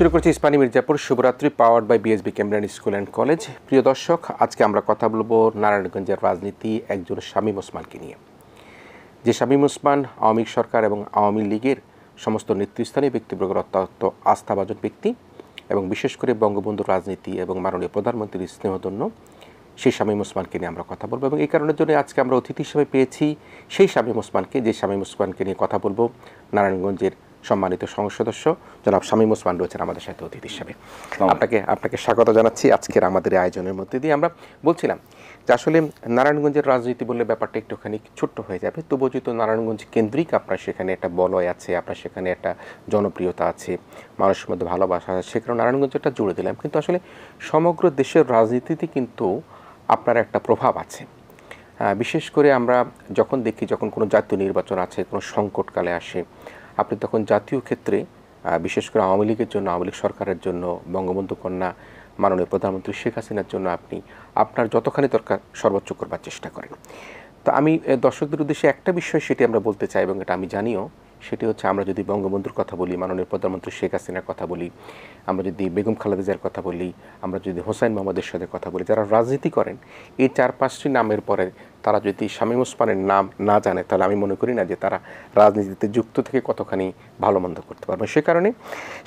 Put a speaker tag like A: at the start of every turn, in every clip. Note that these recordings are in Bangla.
A: শুরু করছি ইস্পানি মির্জাপুর শুভরাত্রি powered by BSB Cambrian school and college. প্রিয় দর্শক, আজকে আমরা কথা বলবো নারায়ণগঞ্জের রাজনীতি একজন শামীম ওসমানকে নিয়ে। যে শামীম ওসমান আওয়ামী সরকার এবং আওয়ামী লীগের সমস্ত নেতৃস্থানীয় ব্যক্তিবর্গের অত্যন্ত আস্থাভাজন ব্যক্তি এবং বিশেষ করে বঙ্গবন্ধুর রাজনীতি এবং মাননীয় প্রধানমন্ত্রীর স্নেহধন্য সেই শামীম ওসমানকে নিয়ে আমরা কথা বলবো। এবং এই কারণের জন্য আজকে আমরা অতিথি হিসেবে পেয়েছি সেই শামীম ওসমানকে, যে শামীম ওসমানকে নিয়ে কথা বলবো নারায়ণগঞ্জের সম্মানিত সংসদ সদস্য জনাব শামীম ওসমান রয়েছেন আমাদের সাথে অতিথি হিসেবে। আপনাকে স্বাগত জানাচ্ছি আজকের আমাদের আয়োজনের মধ্যে দিয়ে। আমরা বলছিলাম যে আসলে নারায়ণগঞ্জের রাজনীতি বললে ব্যাপারটা একটুখানি ছোট্ট হয়ে যাবে, তবুও যেহেতু নারায়ণগঞ্জ কেন্দ্রিক আপনার সেখানে একটা বলয় আছে, আপনার সেখানে একটা জনপ্রিয়তা আছে, মানুষের মধ্যে ভালোবাসা আছে, সেখানে নারায়ণগঞ্জটা জুড়ে দিলাম। কিন্তু আসলে সমগ্র দেশের রাজনীতিতে কিন্তু আপনার একটা প্রভাব আছে। বিশেষ করে আমরা যখন দেখি যখন কোনো জাতীয় নির্বাচন আছে, কোনো সংকটকালে আসে, আপনি তখন জাতীয় ক্ষেত্রে বিশেষ করে আওয়ামী লীগের জন্য, আওয়ামী লীগ সরকারের জন্য, বঙ্গবন্ধু কন্যা মাননীয় প্রধানমন্ত্রী শেখ হাসিনার জন্য আপনি আপনার যতখানি দরকার সর্বোচ্চ করবার চেষ্টা করেন। তো আমি দর্শকদের উদ্দেশ্যে একটা বিষয় সেটি আমরা বলতে চাই এবং এটা আমি জানিও, সেটি হচ্ছে আমরা যদি বঙ্গবন্ধুর কথা বলি, মাননীয় প্রধানমন্ত্রী শেখ হাসিনার কথা বলি, আমরা যদি বেগম খালেদা জিয়ার কথা বলি, আমরা যদি হোসাইন মোহাম্মদের সাথে কথা বলি, যারা রাজনীতি করেন এই 4-5টি নামের পরে তারা যদি শামীম ওসমানের নাম না জানে তাহলে আমি মনে করি না যে তারা রাজনীতিতে যুক্ত থেকে কতখানি ভালো মন্দ করতে পারবে। সে কারণে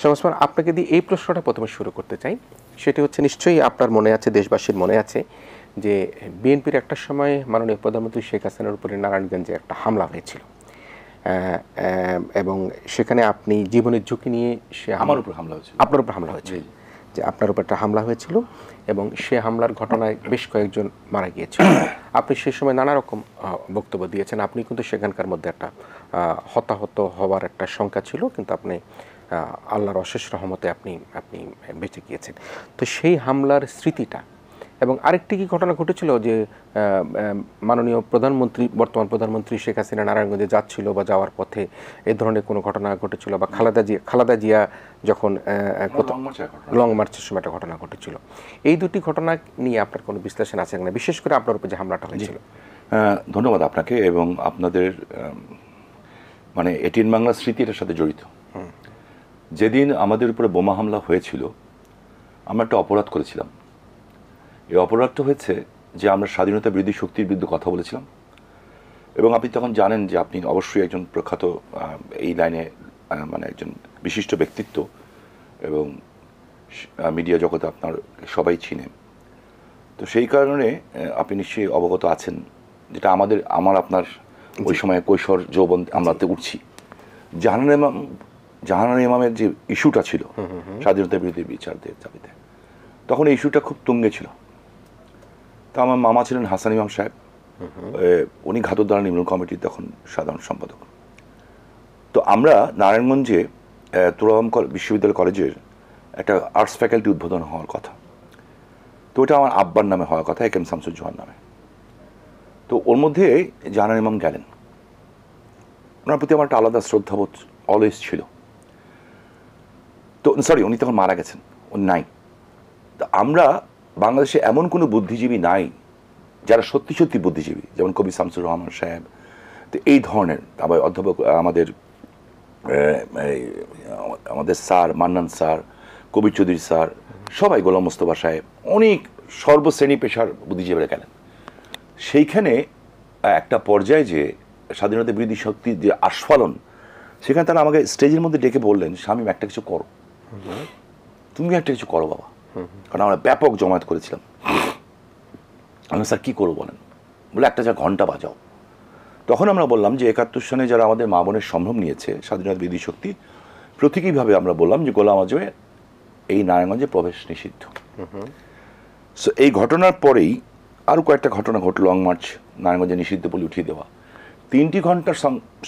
A: শামীম ওসমান, আপনাকে দিয়ে এই প্রশ্নটা প্রথমে শুরু করতে চাই। সেটি হচ্ছে, নিশ্চয়ই আপনার মনে আছে, দেশবাসীর মনে আছে যে বিএনপির একটা সময় মাননীয় প্রধানমন্ত্রী শেখ হাসিনার উপরে নারায়ণগঞ্জে একটা হামলা হয়েছিল এবং সেখানে আপনি জীবনের ঝুঁকি নিয়ে আপনার উপর হামলা হয়েছিল, যে আপনার উপর একটা হামলা হয়েছিল এবং সে হামলার ঘটনায় বেশ কয়েকজন মারা গিয়েছিল। আপনি সে সময় নানা রকম বক্তব্য দিয়েছেন। আপনি কিন্তু সেখানকার মধ্যে একটা হতাহত হওয়ার একটা শঙ্কা ছিল, কিন্তু আপনি আল্লাহর অশেষ রহমতে আপনি বেঁচে গিয়েছেন। তো সেই হামলার স্মৃতিটা এবং আরেকটি কি ঘটনা ঘটেছিল যে মাননীয় প্রধানমন্ত্রী, বর্তমান প্রধানমন্ত্রী শেখ হাসিনা নারায়ণগঞ্জে যাচ্ছিল বা যাওয়ার পথে এই ধরনের কোনো ঘটনা ঘটেছিল, বা খালেদা জিয়া যখন লং মার্চের সময় একটা ঘটনা ঘটেছিল, এই দুটি ঘটনা নিয়ে আপনার কোনো বিশ্লেষণ আছে না, বিশেষ করে আপনার উপর যে হামলাটা হয়েছিল?
B: ধন্যবাদ আপনাকে এবং আপনাদের। মানে 18 বাংলা স্মৃতি এটার সাথে জড়িত। যেদিন আমাদের উপরে বোমা হামলা হয়েছিল আমরা একটা অপরাধ করেছিলাম। এই অপরাধটা হয়েছে যে আমরা স্বাধীনতা বিরোধী শক্তির বিরুদ্ধে কথা বলেছিলাম এবং আপনি তখন জানেন যে আপনি অবশ্যই একজন প্রখ্যাত এই লাইনে মানে একজন বিশিষ্ট ব্যক্তিত্ব এবং মিডিয়া জগতে আপনার সবাই চিনেন। তো সেই কারণে আপনি নিশ্চয়ই অবগত আছেন, যেটা আমার আপনার ওই সময় কৈশোর যৌবন আমরাতে উঠছি। জাহানারা ইমামের যে ইস্যুটা ছিল স্বাধীনতা বিরোধী বিচারদের দাবিতে, তখন এই ইস্যুটা খুব তুঙ্গে ছিল। তো আমার মামা ছিলেন হাসান ইমাম সাহেব, উনি ঘাতকদারা নির্মূল কমিটির তখন সাধারণ সম্পাদক। তো আমরা নারায়ণগঞ্জে তুরাম বিশ্ববিদ্যালয় কলেজের একটা আর্টস ফ্যাকাল্টি উদ্বোধন হওয়ার কথা। তো ওটা আমার আব্বার নামে হওয়ার কথা, একেম শামসুজ্জামান নামে। তো ওর মধ্যে জাহানারা ইমাম গেলেন। ওনার প্রতি আমার একটা আলাদা শ্রদ্ধাবোধ অলওয়েজ ছিল। তো উনি তখন মারা গেছেন, উনি নাই। তো আমরা বাংলাদেশে এমন কোনো বুদ্ধিজীবী নাই যারা সত্যি সত্যি বুদ্ধিজীবী, যেমন কবি শামসুর রহমান সাহেব, তো এই ধরনের আবার অধ্যাপক আমাদের স্যার মান্নান স্যার, কবির চৌধুরী স্যার, সবাই, গোলাম মোস্তফা সাহেব, অনেক সর্বশ্রেণী পেশার বুদ্ধিজীবীরা গেলেন। সেইখানে একটা পর্যায়ে যে স্বাধীনতা বিরোধী শক্তির যে আস্ফালন, সেখানে তারা আমাকে স্টেজের মধ্যে ডেকে বললেন, শামীম একটা কিছু করো, তুমি একটা কিছু করো বাবা। কারণ আমরা ব্যাপক জমায়েত করেছিলাম। আমি স্যার কী করবো বলেন? বলে একটা যা ঘন্টা বাজাও। তখন আমরা বললাম যে 71 সনে যারা আমাদের মা বোনের সম্ভ্রম নিয়েছে স্বাধীনতা বিরোধী শক্তি, প্রতীকীভাবে আমরা বললাম যে গোলাম আজমে এই নারায়ণগঞ্জে প্রবেশ নিষিদ্ধ। সো এই ঘটনার পরেই আরও কয়েকটা ঘটনা ঘটল। লং মার্চ নারায়ণগঞ্জে নিষিদ্ধ বলে উঠিয়ে দেওয়া। 3টি ঘন্টার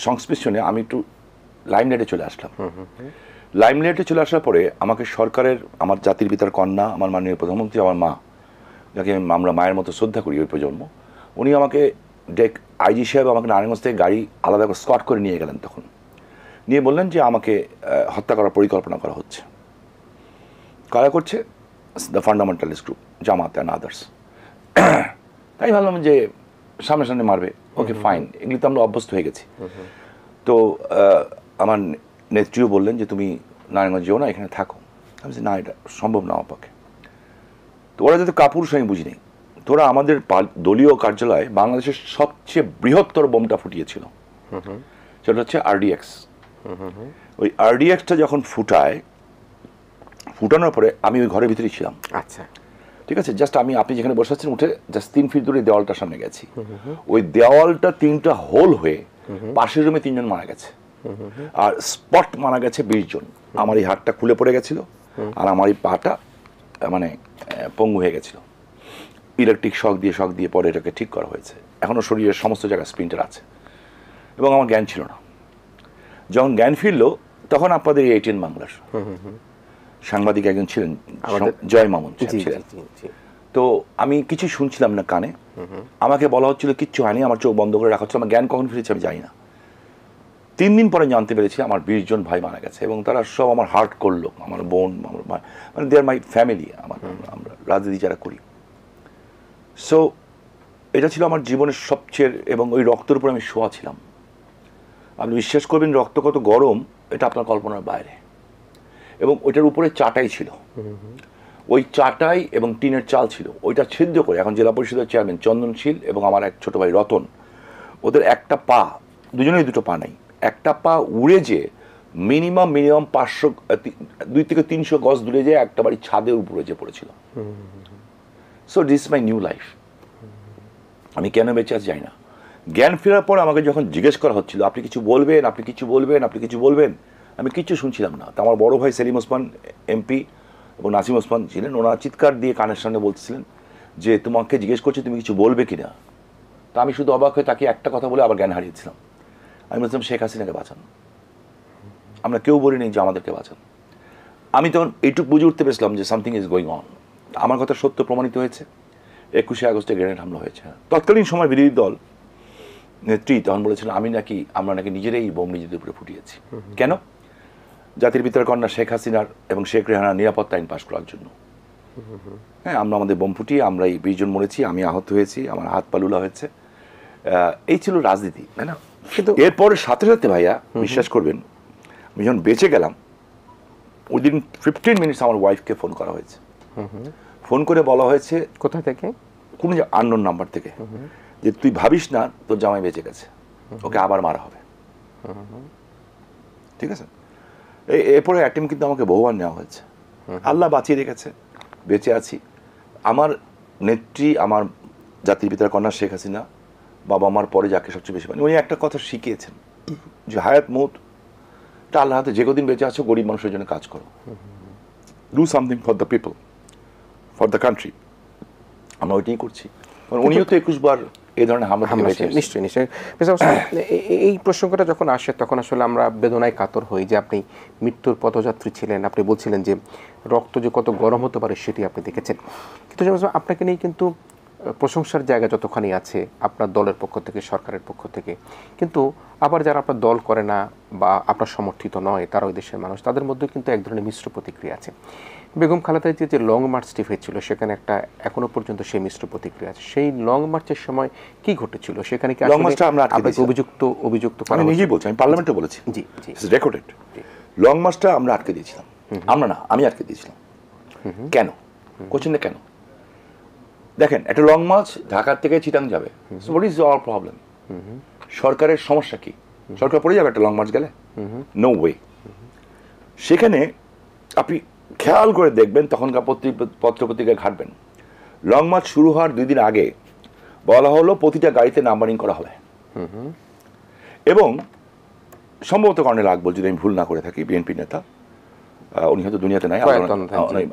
B: সংস্পর্শনে আমি একটু লাইমলাইটে চলে আসলাম। লাইমলাইটে চলে আসার পরে আমাকে সরকারের, আমার জাতির পিতার কন্যা, আমার মাননীয় প্রধানমন্ত্রী, আমার মা, যাকে আমরা মায়ের মতো শ্রদ্ধা করি ওই প্রজন্ম, উনি আমাকে আইজি সাহেব আমাকে নারায়ণগঞ্জ থেকে গাড়ি আলাদা করে স্কট করে নিয়ে গেলেন। তখন নিয়ে বললেন যে আমাকে হত্যা করার পরিকল্পনা করা হচ্ছে। কারা করছে? The fundamentalist group, Jamaat and others. তাই ভাবলাম যে সামনে মারবে, ওকে ফাইন, এগুলি তো আমরা অভ্যস্ত হয়ে গেছি। তো আমার নেত্রীও বললেন যে তুমি নারায়ণগঞ্জ যেও না, এখানে থাকো। আমি বলছি, না এটা সম্ভব না আমার পক্ষে। তো ওরা যাতে কাপুরুষ আমি বুঝি নেই, তোরা আমাদের দলীয় কার্যালয়ে বাংলাদেশের সবচেয়ে বৃহত্তর বোমটা ফুটিয়েছিল, সেটা হচ্ছে RDX। ওই RDXটা যখন ফুটানোর পরে আমি ওই ঘরের ভিতরেই ছিলাম।
A: আচ্ছা,
B: ঠিক আছে, জাস্ট আপনি যেখানে বসে আছেন উঠে জাস্ট 3 ফিট দূরে দেওয়ালটার সামনে গেছি। ওই দেওয়ালটা 3টা হোল হয়ে পাশের রুমে 3 জন মারা গেছে, আর স্পট মারা গেছে 20 জন। আমার এই হাতটা খুলে পড়ে গেছিল, আর আমার এই পাটা মানে পঙ্গু হয়ে গেছিল। ইলেকট্রিক শক দিয়ে পরে এটাকে ঠিক করা হয়েছে। এখনও শরীরের সমস্ত জায়গায় স্প্লিন্টার আছে, এবং আমার জ্ঞান ছিল না। যখন জ্ঞান ফিরলো তখন আপনাদের এই ATN বাংলার সাংবাদিক একজন ছিলেন, জয় মামুন ছিলেন। তো আমি কিছু শুনছিলাম না কানে, আমাকে বলা হচ্ছিল কিচ্ছু হয়নি, আমার চোখ বন্ধ করে রাখা হচ্ছিল। আমার জ্ঞান কখন ফিরেছে আমি জানি না। 3 দিন পরে জানতে পেরেছি আমার 20 জন ভাই মারা গেছে, এবং তারা সব আমার হার্ট করলো, আমার বোন, আমার মানে দে আর মাই ফ্যামিলি, আমরা রাজনীতি যারা করি। সো এটা ছিল আমার জীবনের সবচেয়ে, এবং ওই রক্তের উপর আমি শোয়া ছিলাম। আপনি বিশ্বাস করবেন রক্ত কত গরম এটা আপনার কল্পনার বাইরে। এবং ওইটার উপরে চাটাই ছিল, ওই চাটাই এবং টিনের চাল ছিল। ওইটা ছিদ্র করে এখন জেলা পরিষদের চেয়ারম্যান চন্দনশীল এবং আমার এক ছোট ভাই রতন, ওদের একটা পা, দুজনেই দুটো পা নেই, একটা পা উড়ে যে মিনিমাম 500 2 থেকে 300 গজ দূরে যে একটা বাড়ি ছাদের উপরে যে পড়েছিল। So this my new life. আমি কেন বেঁচে আছি জানি না। জ্ঞান ফেরার পর আমাকে যখন জিজ্ঞেস করা হচ্ছিল আপনি কিছু বলবেন, আপনি কিছু বলবেন, আপনি কিছু বলবেন, আমি কিচ্ছু শুনছিলাম না। তো আমার বড় ভাই সেলিম ওসমান MP এবং নাসিম ওসমান ছিলেন, ওনারা চিৎকার দিয়ে কানের সামনে বলতেছিলেন যে তোমাকে জিজ্ঞেস করছি তুমি কিছু বলবে কিনা। তো আমি শুধু অবাক হয়ে তাকে একটা কথা বলে আবার জ্ঞান হারিয়েছিলাম। আমি বলছিলাম শেখ হাসিনাকে বাঁচান, আমরা কেউ বলিনি যে আমাদেরকে বাঁচান। আমি তখন এইটুকু বুঝে উঠতে পেরেছিলাম যে সামথিং ইজ গোয়িং অন। আমার কথা সত্য প্রমাণিত হয়েছে। 21শে আগস্টে গ্রেনেড হামলা হয়েছে। তৎকালীন সময় বিরোধী দল নেত্রী তখন বলেছিলেন আমরা নাকি নিজেরাই বোম নিজেদের উপরে ফুটিয়েছি। কেন? জাতির পিতার কন্যা শেখ হাসিনার এবং শেখ রেহানার নিরাপত্তা আইন পাশ করার জন্য। হ্যাঁ, আমরা আমাদের বোম ফুটিয়ে আমরা এই 20 জন মরেছি, আমি আহত হয়েছি, আমার হাত পালুলা হয়েছে। এই ছিল রাজনীতি, তাই না? কিন্তু এরপরে সাথে সাথে ভাইয়া বিশ্বাস করবেন, আমি যখন বেঁচে গেলাম উইদিন 15 মিনিটস আমার ওয়াইফকে ফোন করা হয়েছে। ফোন করে বলা হয়েছে
A: কোথা থেকে? কোনো
B: আননোন নাম্বার থেকে, যে তুই ভাবিস না তোর জামাই বেঁচে গেছে, ওকে আবার মারা হবে। ঠিক আছে, এরপরে অ্যাটেম্প কিন্তু আমাকে বহুবার নেওয়া হয়েছে। আল্লাহ বাঁচিয়ে রেখেছে, বেঁচে আছি। আমার নেত্রী, আমার জাতির পিতার কন্যা শেখ হাসিনা, বাবা আমার পরে যাকে সবচেয়ে বেশি মানে, উনি একটা কথা শিখিয়েছেন যে হায়াত মৌত এটা আল্লাহ হাতে, যে কদিন বেঁচে আছো গরিব মানুষের জন্য কাজ করো, do something for the people, for the country. আমরা ওইটাই করছি। উনিও তো 21 বার এই ধরনের হামলা।
A: নিশ্চয়ই নিশ্চয়ই। এই প্রসঙ্গটা যখন আসে তখন আসলে আমরা বেদনায় কাতর হই যে আপনি মৃত্যুর পথযাত্রী ছিলেন। আপনি বলছিলেন যে রক্ত যে কত গরম হতে পারে সেটি আপনি দেখেছেন। কিন্তু আপনাকে নিয়ে কিন্তু প্রশংসার জায়গা যতখানি আছে আপনার দলের পক্ষ থেকে, সরকারের পক্ষ থেকে, কিন্তু আবার যারা আপনার দল করে না বা আপনার সমর্থিত নয়, তারা ওই দেশের মানুষ, তাদের মধ্যে কিন্তু এক ধরনের মিশ্র প্রতিক্রিয়া আছে। বেগম খালেদা জিয়ার যে লং মার্চটি হয়েছিল সেখানে একটা এখনো পর্যন্ত সেই মিশ্র প্রতিক্রিয়া আছে। সেই লং মার্চের সময় কি ঘটেছিল সেখানে? কি
B: লং মার্চটা আমরা
A: অভিযুক্ত
B: আমি নিজেই বলছি, আমি পার্লামেন্টে বলেছি,
A: জি জি
B: রেকর্ডেড। লং মার্চটা আমরা আটকে দিয়েছিলাম। আমরা না, আমি আটকে দিয়েছিলাম। কেন? কোশ্চেনটা কেন? দেখেন, একটা লং মার্চ ঢাকার থেকে চিটাং যাবে, so what is our problem? সরকারের সমস্যা কি? সরকার পড়ে যাবে একটা লং মার্চ গেলে? No way. সেখানে আপনি খেয়াল করে দেখবেন, তখনকার পত্রপত্রিকায় ঘাটবেন, লং মার্চ শুরু হওয়ার 2 দিন আগে বলা হলো প্রতিটা গাড়িতে নাম্বারিং করা হবে। এবং সম্ভবত কর্নেল আকবর, যদি আমি ভুল না করে থাকি, বিএনপি নেতা, উনি হয়তো দুনিয়াতে নাই,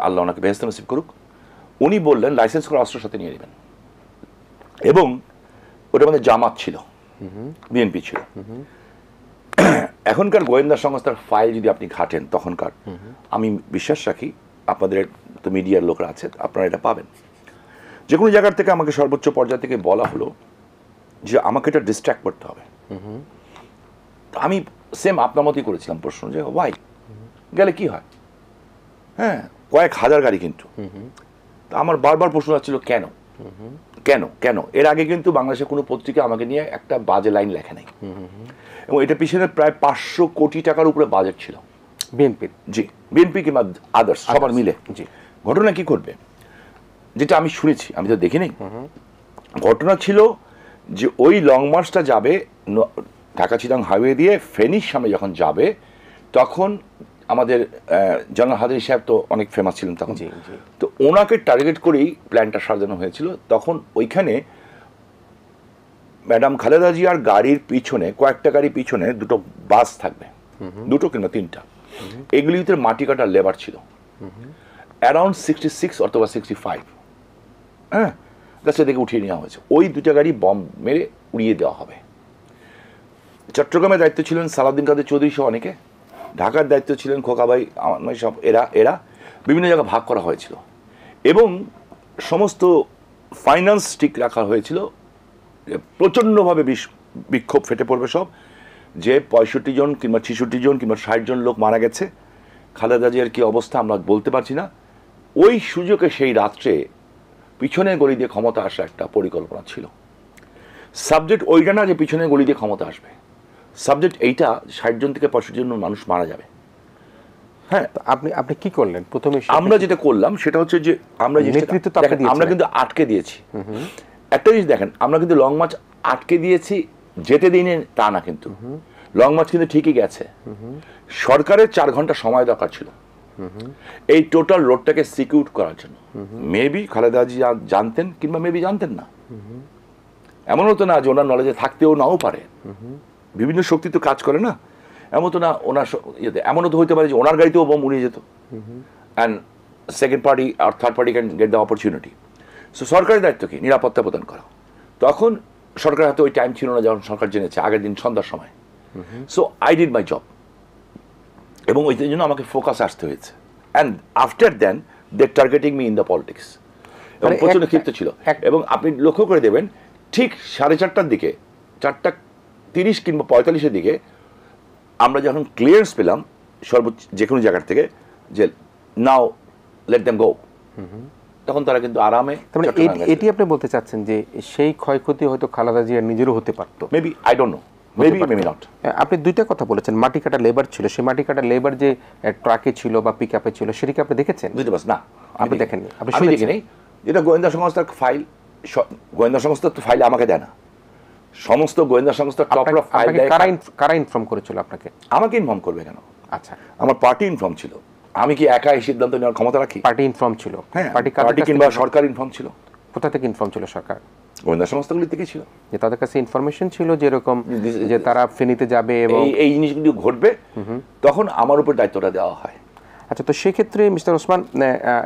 B: আল্লাহ ওনাকে বেহেশত নসিব করুক, উনি বললেন লাইসেন্স করা অস্ত্র সাথে নিয়ে নেবেন। এবং ওটা আমাদের জামাত ছিল, বিএনপি ছিল। এখনকার গোয়েন্দা সংস্থার ফাইল যদি আপনি ঘাটেন তখনকার, আমি বিশ্বাস রাখি আপনাদের তো মিডিয়ার লোকরা আছে, আপনারা এটা পাবেন। যে কোনো জায়গার থেকে আমাকে সর্বোচ্চ পর্যায় থেকে বলা হলো যে আমাকে এটা ডিস্ট্র্যাক্ট করতে হবে। আমি সেম আপনার মতোই করেছিলাম প্রশ্ন, যে ওয়াই গেলে কি হয়? হ্যাঁ, কয়েক হাজার গাড়ি কিন্তু। আমার বারবার প্রশ্ন আসছিল কেন কেন কেন? এর আগে কিন্তু বাংলাদেশের কোনো পত্রিকা আমাকে নিয়ে একটা বাজে লাইন লেখে নাই। এবং এটা পিছনে প্রায় 500 কোটি টাকার উপরে বাজেট ছিল।
A: বিএনপির,
B: জি, বিএনপি কিংবা আদার্স সবার মিলে।
A: জি,
B: ঘটনা কি করবে, যেটা আমি শুনেছি, আমি তো দেখিনি, ঘটনা ছিল যে ওই লং মার্চটা যাবে ঢাকা চিটাং হাইওয়ে দিয়ে ফেনীর সামনে যখন যাবে, তখন আমাদের জনাল হাজারী সাহেব তো অনেক ফেমাস ছিলেন তখন, তো ওনাকে টার্গেট করেই প্ল্যানটা সাজানো হয়েছিল। তখন ওইখানে ম্যাডাম খালেদা জিয়ার গাড়ির পিছনে, কয়েকটা গাড়ির পিছনে দুটো বাস থাকবে, দুটো কিংবা তিনটা, এগুলিতে মাটি কাটার লেবার ছিল অ্যারাউন্ড 66 অথবা 65, হ্যাঁ, সেদিকে উঠিয়ে নেওয়া হয়েছে। ওই দুটা গাড়ি বম মেরে উড়িয়ে দেওয়া হবে। চট্টগ্রামের দায়িত্ব ছিলেন সালাউদ্দিন কাদের চৌধুরী সহ অনেকে, ঢাকার দায়িত্ব ছিলেন খোকাবাই, সব এরা বিভিন্ন জায়গায় ভাগ করা হয়েছিল এবং সমস্ত ফাইন্যান্স ঠিক রাখা হয়েছিল। প্রচণ্ডভাবে বিক্ষোভ ফেটে পড়বে সব, যে 65 জন কিংবা 66 জন কিংবা 60 জন লোক মারা গেছে, খালেদা জিয়ার কী অবস্থা আমরা বলতে পারছি না। ওই সুযোগে সেই রাত্রে পিছনের গলি দিয়ে ক্ষমতা আসা একটা পরিকল্পনা ছিল। সাবজেক্ট ওইটা না যে পিছনের গলি দিয়ে ক্ষমতা আসবে, সাবজেক্ট এইটা 60 জন থেকে 65 জন মানুষ মারা যাবে। হ্যাঁ,
A: আপনি কি করলেন প্রথমে?
B: আমরা যেটা করলাম সেটা হচ্ছে যে আমরা কিন্তু আটকে দিয়েছি। একটা জিনিস দেখেন, আমরা কিন্তু লং মার্চ আটকে দিয়েছি, যেতে দিনে তা না, কিন্তু লং মার্চ কিন্তু ঠিকই গেছে। সরকারের 4 ঘন্টা সময় দরকার ছিল এই টোটাল রোডটাকে সিকিউর করার জন্য। মেবি খালেদা জিয়া জানতেন কিংবা মেবি জানতেন না, এমন হতো না যে ওনার নলেজে থাকতেও নাও পারে, বিভিন্ন শক্তি তো কাজ করে না, এমন তো না ওনার ইয়েতে, এমনও তো হতে পারে যে ওনার গাড়িতেও বোম উড়িয়ে যেত, অ্যান্ড সেকেন্ড পার্টি আর third party can get the opportunity. So সরকারের দায়িত্ব কি? নিরাপত্তা প্রদান করা। তখন সরকারের হাতে ওই টাইম ছিল না যখন সরকার জেনেছে আগের দিন সন্ধ্যার সময়। So I did my job, এবং ওই জন্য আমাকে ফোকাস আসতে হয়েছে। And after then they targeting me in the politics, এবং প্রচণ্ড ক্ষিপ্ত ছিল। এবং আপনি লক্ষ্য করে দেবেন ঠিক 4:30টার দিকে, 4:30 কিংবা 45-এর দিকে আমরা যখন ক্লিয়ারেন্স পেলাম যে কোনো জায়গার থেকে যে নাও লেট দেম গো, তখন তারা কিন্তু আরামে।
A: এটি আপনি বলতে চাচ্ছেন যে সেই ক্ষয়ক্ষতি হয়তো খালেদা জিয়ার নিজেরও হতে পারতো?
B: Maybe, I don't know, maybe not.
A: আপনি দুইটা কথা বলেছেন, মাটি কাটা লেবার ছিল, সেই মাটি কাটা লেবার যে ট্রাকে ছিল বা পিক আপে ছিল সেটাকে আপনি দেখেছেন?
B: বুঝতে পারছি না,
A: আপনি দেখেননি?
B: আমি দেখিনি। যেটা গোয়েন্দা সংস্থার ফাইল, গোয়েন্দা সংস্থার তো ফাইল আমাকে দেয় না, সমস্ত গোয়েন্দা সংস্থার টপরা ফাইল দেয়।
A: কারা ইনফর্ম করেছিল আপনাকে?
B: আমাকে ইনফর্ম করবে কেন?
A: আচ্ছা,
B: আমার পার্টি ইনফর্ম ছিল। আমি কি একা এই সিদ্ধান্ত নেওয়ার ক্ষমতা রাখি?
A: পার্টি ইনফর্ম ছিল।
B: হ্যাঁ, পার্টি কিংবা সরকার ইনফর্ম ছিল।
A: কোথা থেকে ইনফর্ম ছিল? সরকার
B: গোয়েন্দা সংস্থাগুলি থেকে ছিল,
A: যে তাদের কাছে ইনফরমেশন ছিল যে এরকম যে তারা ফেনীতে যাবে এবং
B: এই জিনিসগুলি ঘটবে, তখন আমার উপর দায়িত্বটা দেওয়া হয়।
A: আচ্ছা, তো সেক্ষেত্রে মিস্টার ওসমান,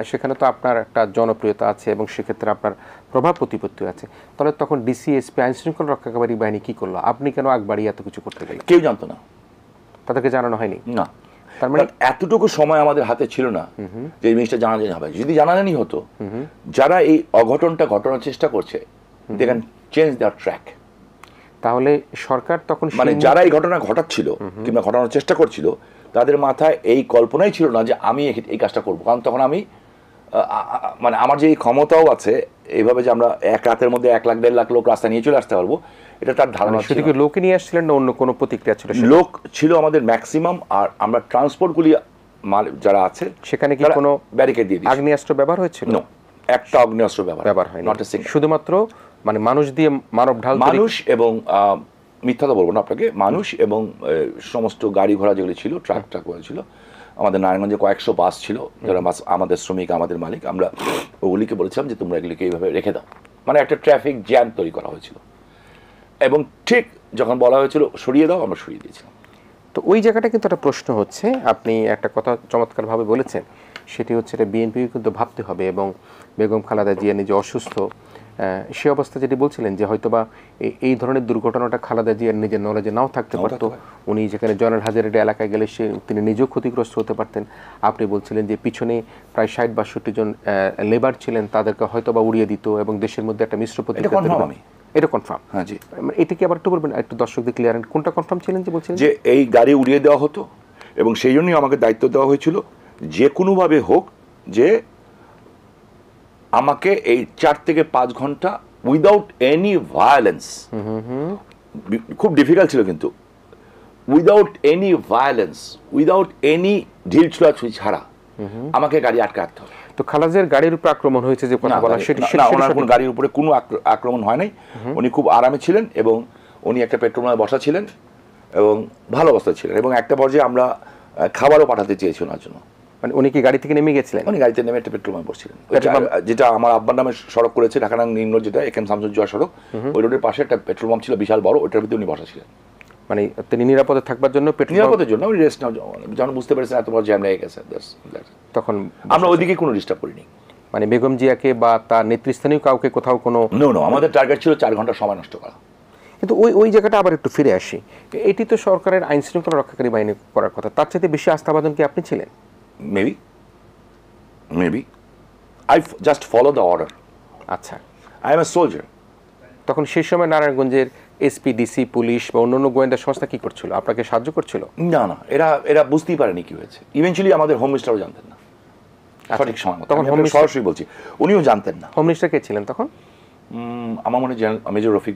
A: সেখানে তো আপনার একটা জনপ্রিয়তা আছে এবং সেক্ষেত্রে আপনার প্রভাব প্রতিপত্তি আছে, তাহলে তখন ডিসিএসপি আইন শৃঙ্খলা রক্ষাকারী বাহিনী কি করলো? আপনি কেন আগ বাড়িয়ে এত কিছু করতে গেলেন?
B: কেউ জানতো না,
A: তাদেরকে জানানো হয়নি?
B: না,
A: তার মানে
B: এতটুকু সময় আমাদের হাতে ছিল না যে এই জিনিসটা জানাজানি হবে। যদি জানাজানি হতো, যারা এই অঘটনটা ঘটানোর চেষ্টা করছে they can change their track.
A: তাহলে সরকার তখন
B: মানে যারা এই ঘটনা ঘটাচ্ছিল কিংবা ঘটানোর চেষ্টা করছিল, তাদের মাথায় এই কল্পনাই ছিল না যে আমি এই কাজটা করবো। কারণ তখন আমি মানে আমার যে এই ক্ষমতাও আছে এইভাবে যে আমরা এক রাতের মধ্যে 1 লাখ 1.5 লাখ লোক রাস্তা নিয়ে চলে আসতে পারবো, এটা তার ধারণা ছিল।
A: সেদিকে লোকে নিয়ে আসছিলেন না অন্য কোনো প্রতিক্রিয়া ছিল?
B: লোক ছিল আমাদের ম্যাক্সিমাম, আর আমরা ট্রান্সপোর্টগুলি যারা আছে
A: সেখানে কি কোনো
B: ব্যারিকেড দিয়ে দিয়েছি।
A: আগ্নেয়াস্ত্র ব্যবহার হয়েছিল?
B: নো, একটা আগ্নেয়াস্ত্র ব্যবহার হয়নি,
A: শুধুমাত্র মানে মানুষ দিয়ে মানব ঢাল,
B: মানুষ এবং মিথ্যা তো বলবো না আপনাকে, মানুষ এবং সমস্ত গাড়ি ঘোড়া যেগুলি ছিল, ট্রাক ছিল, আমাদের নারায়ণগঞ্জে কয়েকশো বাস ছিল, যারা আমাদের শ্রমিক, আমাদের মালিক, আমরা ওগুলিকে বলেছিলাম যে তোমরা এগুলিকে এইভাবে রেখে দাও। মানে একটা ট্রাফিক জ্যাম তৈরি করা হয়েছিল, এবং ঠিক যখন বলা হয়েছিল সরিয়ে দাও, আমরা সরিয়ে দিয়েছিলাম।
A: তো ওই জায়গাটা কিন্তু একটা প্রশ্ন হচ্ছে, আপনি একটা কথা চমৎকারভাবে বলেছেন, সেটি হচ্ছে এটা বিএনপি কিন্তু ভাবতে হবে, এবং বেগম খালেদা জিয়া নিজে অসুস্থ, সে অবস্থা যেটি বলছিলেন যে হয়তোবা এই ধরনের দুর্ঘটনাটা খালেদা জিয়ার নিজের নলেজে নাও থাকতে পারত। উনি যেখানে জয়নাল হাজারীর এলাকায় গেলে তিনি নিজেও ক্ষতিগ্রস্ত হতে পারতেন। আপনি বলছিলেন যে পিছনে প্রায় 60-62 জন লেবার ছিলেন, তাদেরকে হয়তোবা উড়িয়ে দিত এবং দেশের মধ্যে একটা মিশ্র প্রতিক্রিয়া। এটা কনফার্ম? হ্যাঁ, জি। এটা কি আবার একটু বলবেন, একটু দর্শকদের ক্লিয়ার, কোনটা কনফার্ম ছিলেন যে বলছিলেন?
B: যে এই গাড়ি উড়িয়ে দেওয়া হতো, এবং সেই জন্যই আমাকে দায়িত্ব দেওয়া হয়েছিল যে কোনোভাবে হোক যে আমাকে এই 4 থেকে 5 ঘন্টা উইদাউট এনি ভায়োলেন্স, খুব ডিফিকাল্ট ছিল কিন্তু without any violence, without any ঢিল ছোড়াছুড়ি ছাড়া আমাকে গাড়ি আটকে রাখতে হবে।
A: তো খালাজের গাড়ির উপর আক্রমণ হয়েছে যে কথা বলা,
B: ওনার কোনো গাড়ির উপরে কোনো আক্রমণ হয় নাই। উনি খুব আরামে ছিলেন এবং উনি একটা পেট্রোল পাম্পে বসা ছিলেন এবং ভালো অবস্থায় ছিলেন, এবং একটা পর্যায়ে আমরা খাবারও পাঠাতে চেয়েছি ওনার জন্য।
A: মানে উনি কি গাড়ি থেকে নেমে গেছিলেন?
B: উনি গাড়িতে নেমে একটা পেট্রোল পাম্পে বসছিলেন, যেটা আমার আব্বার নামে সড়ক করেছে, ঢাকা নিম্ন যেটা একেএম শামসুজ্জোহা সড়ক, ওই রোডের পাশে একটা পেট্রোল পাম্প ছিল বিশাল বড়, ওইটার ভিতরে উনি বসা ছিলেন।
A: মানে তিনি নিরাপদে থাকবার জন্য,
B: নিরাপদের জন্য উনি রেস্ট নেওয়ার, যখন বুঝতে পেরেছেন এত বড় জ্যাম লেগে গেছে,
A: তখন
B: আমরা ওইদিকে কোনো ডিস্টার্ব করিনি।
A: মানে বেগম জিয়াকে বা তার নেতৃস্থানীয় কাউকে কোথাও কোনো
B: নো, আমাদের টার্গেট ছিল 4 ঘন্টা সময় নষ্ট করা।
A: কিন্তু ওই জায়গাটা আবার একটু ফিরে আসি, এটি তো সরকারের আইন শৃঙ্খলা রক্ষাকারী বাহিনী করার কথা, তার চাইতে বেশি আস্থাভাজন কি আপনি ছিলেন?
B: Maybe I just follow the order.
A: আচ্ছা,
B: আই এম এ সোলজার।
A: তখন সেই সময় নারায়ণগঞ্জের এসপি, ডিসি, পুলিশ বা অন্যান্য গোয়েন্দা সংস্থা কি করছিল, আপনাকে সাহায্য করছিল?
B: না, এরা বুঝতেই পারেনি কি হয়েছে। ইভেনচুয়ালি আমাদের হোম মিনিস্টারও জানতেন না সঠিক সময়, তখন সরাসরি বলছি, উনিও জানতেন না।
A: হোম মিনিস্টার কে ছিলেন তখন?
B: আমার মনে হয় মেজর রফিক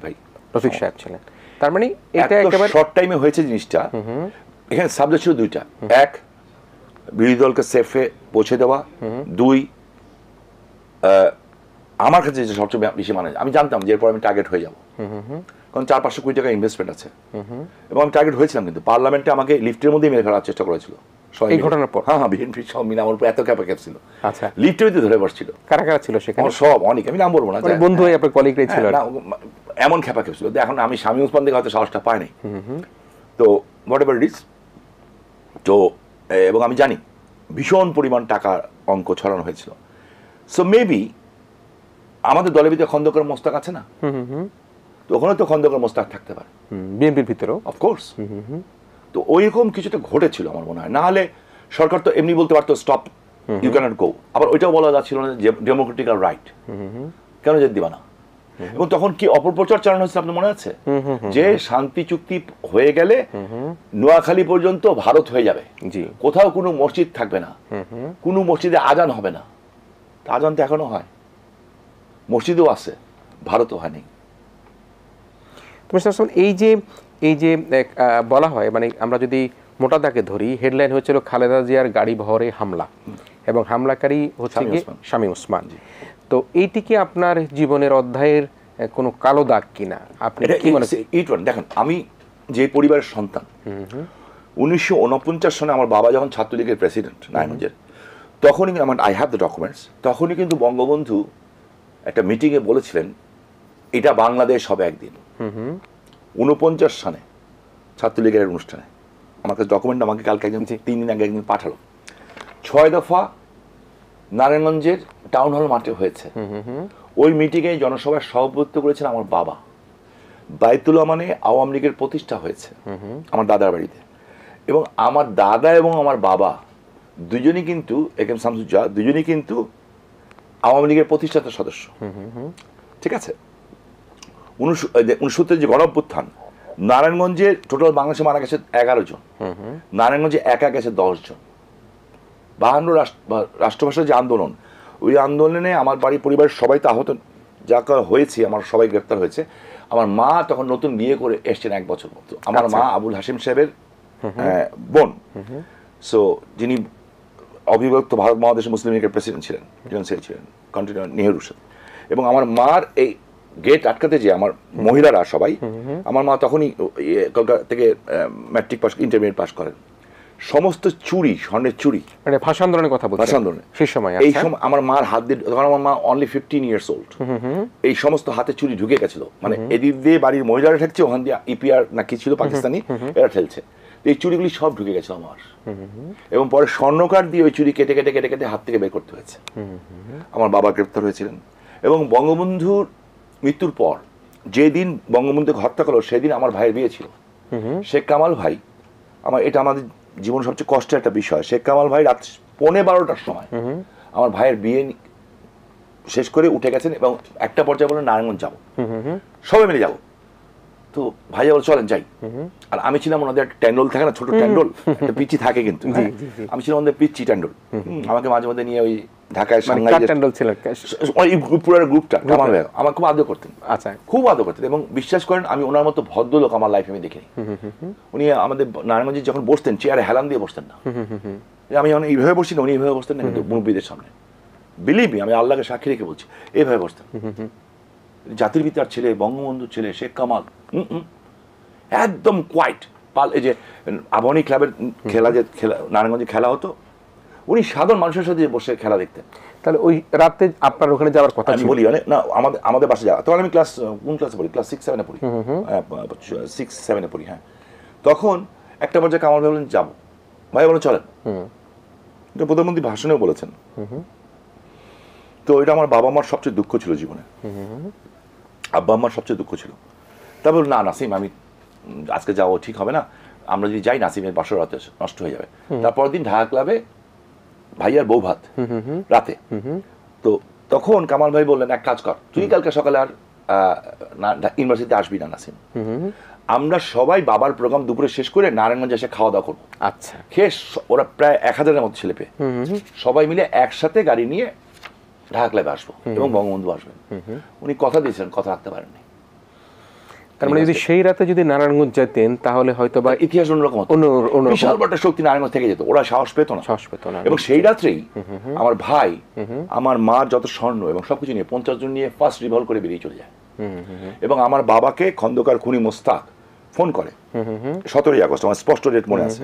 A: সাহেব ছিলেন। তার মানে এটা একেবারে
B: শর্ট টাইমে হয়েছে জিনিসটা। এখানে সাবজেক্ট ছিল 2টা, 1 বিরোধী দলকে সেফে পৌঁছে দেওয়া, 2 আমার কাছে যে সবচেয়ে বেশি মানে আমি জানতাম যে এরপর আমি টার্গেট হয়ে যাব, কারণ 400-500 কোটি টাকা ইনভেস্টমেন্ট আছে, এবং আমি টার্গেট হয়েছিলাম। কিন্তু পার্লামেন্টে আমাকে লিফটের মধ্যেই মেরে ফেলার চেষ্টা করেছিল
A: এই ঘটনার পর।
B: হ্যাঁ, বিএনপি সব মিলে আমার উপর এত ক্যাপা ছিল।
A: আচ্ছা,
B: লিফটের ভিতরে ধরে বসছিল।
A: কারা কারা ছিল সেখানে?
B: সব অনেক, আমি নাম বলবো না,
A: বন্ধু হয়ে আপনার কলিগরাই ছিল।
B: এমন খেপা ছিল। এখন আমি স্বামী ওসমান থেকে হয়তো সাহসটা পাই নাই, তো হোয়াট এভার ইট ইজ। তো এবং আমি জানি ভীষণ পরিমাণ টাকার অঙ্ক ছড়ানো হয়েছিল। সো মেবি আমাদের দলের ভিতরে খন্দকার মোস্তাক আছে না, তো ওখানে তো খন্দকার মোস্তাক থাকতে পারে,
A: বিএনপির ভিতরেও অফকোর্স।
B: তো ওইরকম কিছুটা ঘটেছিল আমার মনে হয়। না হলে সরকার তো এমনি বলতে পারতো স্টপ, ইউ ক্যানট গো। আবার ওইটাও বলা যাচ্ছিল না যে ডেমোক্রেটিক্যাল রাইট, কেন যেতে দিবা না। এবং তখন কি অপপ্রচার চালানো হয়েছে আপনার মনে আছে, যে শান্তি চুক্তি হয়ে গেলে নোয়াখালী পর্যন্ত ভারত হয়ে যাবে, কোথাও কোনো মসজিদ থাকবে না, কোনো মসজিদে আজান হবে না। আজান তো এখনো হয়, মসজিদও আছে, ভারতও হয়নি।
A: এই যে বলা হয়, মানে আমরা যদি মোটা দাগে ধরি, হেডলাইন হয়েছিল খালেদা জিয়ার গাড়ি বহরে হামলা, এবং হামলাকারী হচ্ছে গিয়ে শামীম ওসমান। তো এইটি কি আপনার জীবনের অধ্যায়ের কোনো কালো দাগ কিনা আপনি কি মনে করেন?
B: দেখেন, আমি যে পরিবারের সন্তান, 1949 সনে আমার বাবা যখন ছাত্রলীগের প্রেসিডেন্ট নারায়ণগঞ্জের, তখনই আমার আই হ্যাভ দ্য ডকুমেন্টস, তখনই কিন্তু বঙ্গবন্ধু একটা মিটিংয়ে বলেছিলেন এটা বাংলাদেশ হবে একদিন। 49 সনে ছাত্রলীগের অনুষ্ঠানে আমার কাছে ডকুমেন্ট, আমাকে কালকে একজন 3 দিন আগে একদিন পাঠালো। 6 দফা নারায়ণগঞ্জের টাউন হল মাঠে হয়েছে। ওই মিটিংয়ে জনসভায় সভাপতিত্ব করেছেন আমার বাবা। বাইতুল আমানে আওয়ামী লীগের প্রতিষ্ঠা হয়েছে আমার দাদার বাড়িতে, এবং আমার দাদা এবং আমার বাবা দুজনই কিন্তু একেএম শামসুজ্জোহা, দুজনই কিন্তু আওয়ামী লীগের প্রতিষ্ঠাতা সদস্য। ঠিক আছে, 69 যে গণঅভ্যুত্থান, নারায়ণগঞ্জে টোটাল বাংলাদেশে মারা গেছে 11 জন, নারায়ণগঞ্জে একা গেছে 10 জন। 52 রাষ্ট্রভাষার যে আন্দোলন, ওই আন্দোলনে আমার বাড়ি পরিবারের সবাই তো আহত যা হয়েছে, আমার সবাই গ্রেপ্তার হয়েছে। আমার মা তখন নতুন বিয়ে করে এসছেন 1 বছর মতো। আমার মা আবুল হাশিম সাহেবের বোন, সো যিনি অবিভক্ত ভারত মহাদেশের মুসলিম লীগের প্রেসিডেন্ট ছিলেন, ছিলেন কন্টিনিউ নেহরুর সাথে। এবং আমার মার এই গেট আটকাতে যে আমার মহিলারা সবাই, আমার মা তখনই কলকাতা থেকে ম্যাট্রিক পাস, ইন্টারমিডিয়েট পাস করেন। সমস্ত চুরি, স্বর্ণের চুরি,
A: মানে ভাষা আন্দোলনের কথা বলছেন? ভাষা আন্দোলনে সেই সময়,
B: এই সময় আমার মার হাত দিয়ে, তখন আমার মা অনলি 15 ইয়ার্স ওল্ড, এই সমস্ত হাতে চুরি ঢুকে গেছিল। মানে এদিক দিয়ে বাড়ির মহিলারা ঠেকছে, ওখান দিয়ে ইপিআর না কি ছিল পাকিস্তানি, এরা ঠেলছে। এই চুরিগুলি সব ঢুকে গেছিল আমার, এবং পরে স্বর্ণকার দিয়ে ওই চুরি কেটে কেটে কেটে কেটে হাত থেকে বের করতে হয়েছে। আমার বাবা গ্রেপ্তার হয়েছিলেন। এবং বঙ্গবন্ধুর মৃত্যুর পর যেদিন বঙ্গবন্ধুকে হত্যা করলো, সেদিন আমার ভাইয়ের বিয়ে ছিল। শেখ কামাল ভাই, এটা আমাদের জীবন সবচেয়ে কষ্টের একটা বিষয়। শেখ কামাল ভাই রাত 12:15টার সময় আমার ভাইয়ের বিয়ে শেষ করে উঠে গেছেন, এবং একটা পর্যায়ে বললেন নারায়ণগঞ্জ যাবো, সবাই মিলে যাবো। তো ভাইয়া বলে চলেন যাই। আর আমি ছিলাম ওনাদের একটা ট্যান্ডল থাকে না, ছোট ট্যান্ডল, একটা পিচি থাকে কিন্তু, আমি ছিলাম ওদের পিচি ট্যান্ডল। আমাকে মাঝে মধ্যে নিয়ে ওই ঢাকায়
A: মানে
B: সাংঘাই
A: কার্টেন্ডল ছিলেন।
B: ওই পুরো গ্রুপটা কামাল ভাই আমার খুব আদর করতেন,
A: আচ্ছা,
B: খুব আদর করতেন। এবং বিশ্বাস করেন আমি ওনার মতো ভদ্রলোক আমার লাইফে আমি দেখিনি। উনি আমাদের নারায়ণগঞ্জে যখন বসতেন চেয়ারে হেলান দিয়ে বসতেন না, আমি যখন এইভাবে বসছি না উনি এইভাবে বসতেন না, কিন্তু মুরব্বীদের সামনে বিলিভ মি আমি আল্লাহকে সাক্ষী রেখে বলছি এইভাবে বসতেন। জাতির পিতার ছেলে, বঙ্গবন্ধুর ছেলে, শেখ কামাল, একদম কোয়াইট। এই যে আবাহনী ক্লাবের খেলা, যে খেলা নারায়ণগঞ্জে খেলা হতো, উনি সাধারণ মানুষের সাথে বসে খেলা দেখতেন।
A: তাহলে ওই রাতে আপনার ওখানে যাওয়ার কথা
B: আমি
A: ছিল?
B: বলি না, আমাদের বাসে যাওয়া, তখন আমি ক্লাস কোন ক্লাসে পড়ি, ক্লাস 6-7 পড়ি, 6-7 পড়ি। হ্যাঁ, তখন একটা পর্যায়ে কামাল ভাই বলেন যাবো, ভাই বলেন চলেন। প্রধানমন্ত্রী ভাষণেও বলেছেন। তো এটা আমার বাবা মার সবচেয়ে দুঃখ ছিল জীবনে, আব্বা আম্মার সবচেয়ে দুঃখ ছিল। তারপর না নাসিম আমি আজকে যাবো ঠিক হবে না, আমরা যদি যাই নাসিমের বাসর রাতে নষ্ট হয়ে যাবে। তারপর দিন ঢাকা ক্লাবে ভাইয়ার বউ ভাত রাতে। তো তখন কামাল ভাই বললেন এক কাজ কর, তুই কালকে সকালে আর ইউনিভার্সিটিতে আসবি না নাসিম, আমরা সবাই বাবার প্রোগ্রাম দুপুরে শেষ করে নারায়ণগঞ্জে এসে খাওয়া দাওয়া করবো।
A: আচ্ছা,
B: খেয়ে ওরা প্রায় 1000-এর মতো ছেলে পেয়ে সবাই মিলে একসাথে গাড়ি নিয়ে ঢাকা ক্লাবে আসবো এবং বঙ্গবন্ধু আসবেন। উনি কথা দিয়েছিলেন, কথা রাখতে পারেননি।
A: তার মানে যদি সেই রাতে যদি নারায়ণগঞ্জ যেতেন তাহলে হয়তো বা
B: ইতিহাস অন্যরকম হতো, বিশাল বড় শক্তি নারায়ণগঞ্জ থেকে যেত, ওরা সাহস পেত না। এবং সেই রাত্রেই আমার ভাই আমার মার যত স্বর্ণ এবং সবকিছু নিয়ে 50 জন নিয়ে ফার্স্ট রিভলভ করে বেরিয়ে চলে যায়। এবং আমার বাবাকে খন্দকার খুনি মোস্তাক ফোন করে 17ই আগস্ট, আমার স্পষ্ট ডেট মনে আছে।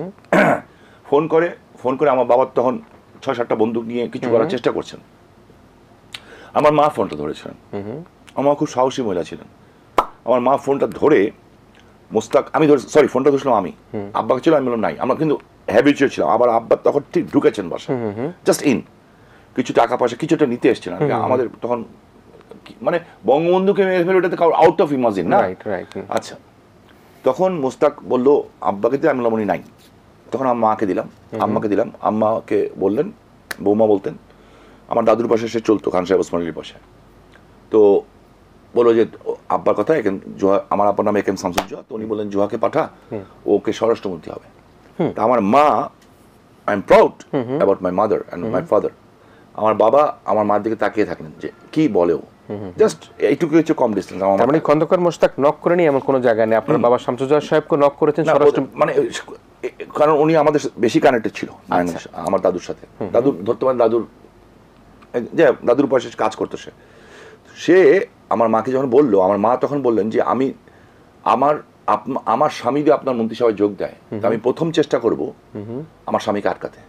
B: ফোন করে আমার বাবার তখন 6-7টা বন্দুক নিয়ে কিছু করার চেষ্টা করছেন। আমার মা ফোনটা ধরেছিলেন, আমার খুব সাহসী মহিলা ছিলেন। আমার মা ফোনটা ধরে মোস্তাক, আমি সরি ফোনটা ধরছিলাম আমি, আব্বাকে ছিল, আমি বললাম নাই, আমরা কিন্তু হ্যাবিচুয়াল ছিলাম। আবার আব্বা তখন ঠিক ঢুকেছেন বাসা, জাস্ট ইন কিছু টাকা পয়সা কিছুটা নিতে এসেছিলেন। আমাদের তখন মানে বঙ্গবন্ধুকে মেরে ফেলে ওটাতে আউট অফ ইমাজিন না। আচ্ছা, তখন মোস্তাক বললো আব্বাকে দিয়ে, আমি বললাম উনি নাই। তখন আমার মাকে দিলাম, আম্মাকে দিলাম। আম্মাকে বললেন, বৌমা বলতেন, আমার দাদুর পাশে সে চলতো, খান সাহেব ওসমান আলীর পাশে। তো বলো যে আব্বার কথা, জোহা, আমার আব্বার নাম একেম শামসুজ্জোহা, তো উনি বললেন জোহাকে পাঠা, ওকে স্বরাষ্ট্রমন্ত্রী হবে। তা আমার মা, I am proud about my mother and my father. আমার বাবা আমার মার দিকে তাকিয়ে থাকলেন যে কি বলে ও, জাস্ট এইটুকু হচ্ছে কম ডিস্টেন্স।
A: তার মানে খন্দকার মোস্তাক নক করেনি এমন কোনো জায়গায় নেই, আপনার বাবা শামসুজ্জোহা সাহেবকে নক করেছেন স্বরাষ্ট্র,
B: মানে কারণ উনি আমাদের বেশি কানেক্টেড ছিল আমার দাদুর সাথে। দাদুর ধরতে পারেন দাদুর পাশে কাজ করতো সে আমার মাকে যখন বললো, আমার মা তখন বললেন যে আমি আমার স্বামী যদি আপনার মন্ত্রিসভায় যোগ দেয়, আমি প্রথম চেষ্টা করব আমার স্বামীকে আটকাতে,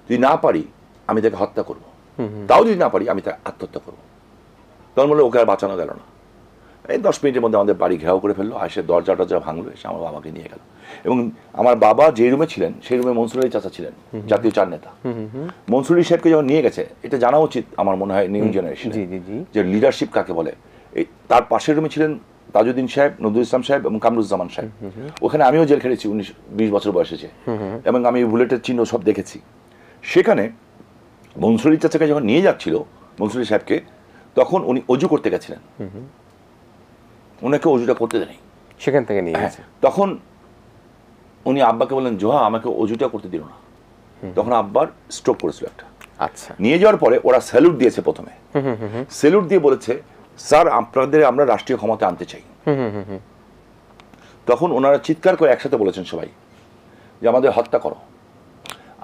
B: যদি না পারি আমি তাকে হত্যা করব, তাও যদি না পারি আমি তাকে আত্মহত্যা করবো। তখন বললো ওকে আর বাঁচানো গেল না। এই 10 মিনিটের মধ্যে আমাদের বাড়ি ঘেরাও করে ফেললো, এসে দরজা ভাঙলো, এসে আমার বাবাকে নিয়ে গেল। এবং আমার বাবা যে রুমে ছিলেন সেই রুমে মনসুর আলী চাচা ছিলেন, জাতীয় চার নেতা। মনসুর আলী সাহেবকে যখন নিয়ে গেছে, এটা জানা উচিত আমার মনে হয় নিউ জেনারেশন, যে লিডারশিপ কাকে বলে। তার পাশের রুমে ছিলেন তাজউদ্দিন সাহেব, নজরুল ইসলাম সাহেব এবং কামরুজ্জামান সাহেব। ওখানে আমিও জেল খেটেছি 19-20 বছর বয়সে, এবং আমি বুলেটের চিহ্ন সব দেখেছি। সেখানে মনসুর আলী চাচাকে যখন নিয়ে যাচ্ছিল মনসুর আলী সাহেবকে, তখন উনি অজু করতে গেছিলেন, ওনাকে অজুটা করতে দেয়নি,
A: সেখান থেকে নিয়ে গেছে।
B: তখন উনি আব্বাকে বললেন জোহা আমাকে অজুটা করতে দিল না। তখন আব্বার স্ট্রোক করেছিল একটা।
A: আচ্ছা,
B: নিয়ে যাওয়ার পরে ওরা স্যালুট দিয়েছে, প্রথমে স্যালুট দিয়ে বলেছে স্যার আপনাদের আমরা রাষ্ট্রীয় ক্ষমতা আনতে চাই। তখন ওনারা চিৎকার করে একসাথে বলেছেন সবাই যে আমাদের হত্যা করো,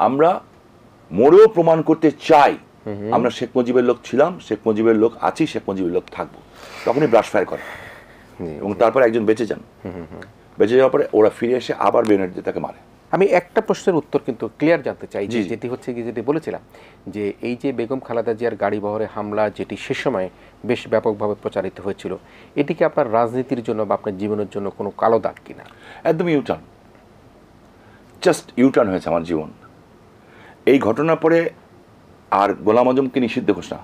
B: আমরা মরেও প্রমাণ করতে চাই আমরা শেখ মুজিবের লোক ছিলাম, শেখ মুজিবের লোক আছি, শেখ মুজিবের লোক থাকবো। তখনই ব্রাশ ফায়ার করে এবং তারপর একজন বেঁচে যান। বেঁচে যাওয়ার পরে ওরা ফিরে এসে আবার বেনেট দিয়ে তাকে মারে।
A: আমি একটা প্রশ্নের উত্তর কিন্তু ক্লিয়ার জানতে চাই, যেটি হচ্ছে কি, যেটি বলেছিলাম যে এই যে বেগম খালেদা জিয়ার গাড়ি বহরে হামলা, যেটি সে সময় বেশ ব্যাপকভাবে প্রচারিত হয়েছিল, এটি কি আপনার রাজনীতির জন্য বা আপনার জীবনের জন্য কোনো কালো দাগ কিনা?
B: একদম ইউটার্ন, জাস্ট ইউটার্ন হয়েছে আমার জীবন। এই ঘটনার পরে আর গোলাম আজমকে নিষিদ্ধ ঘোষণা,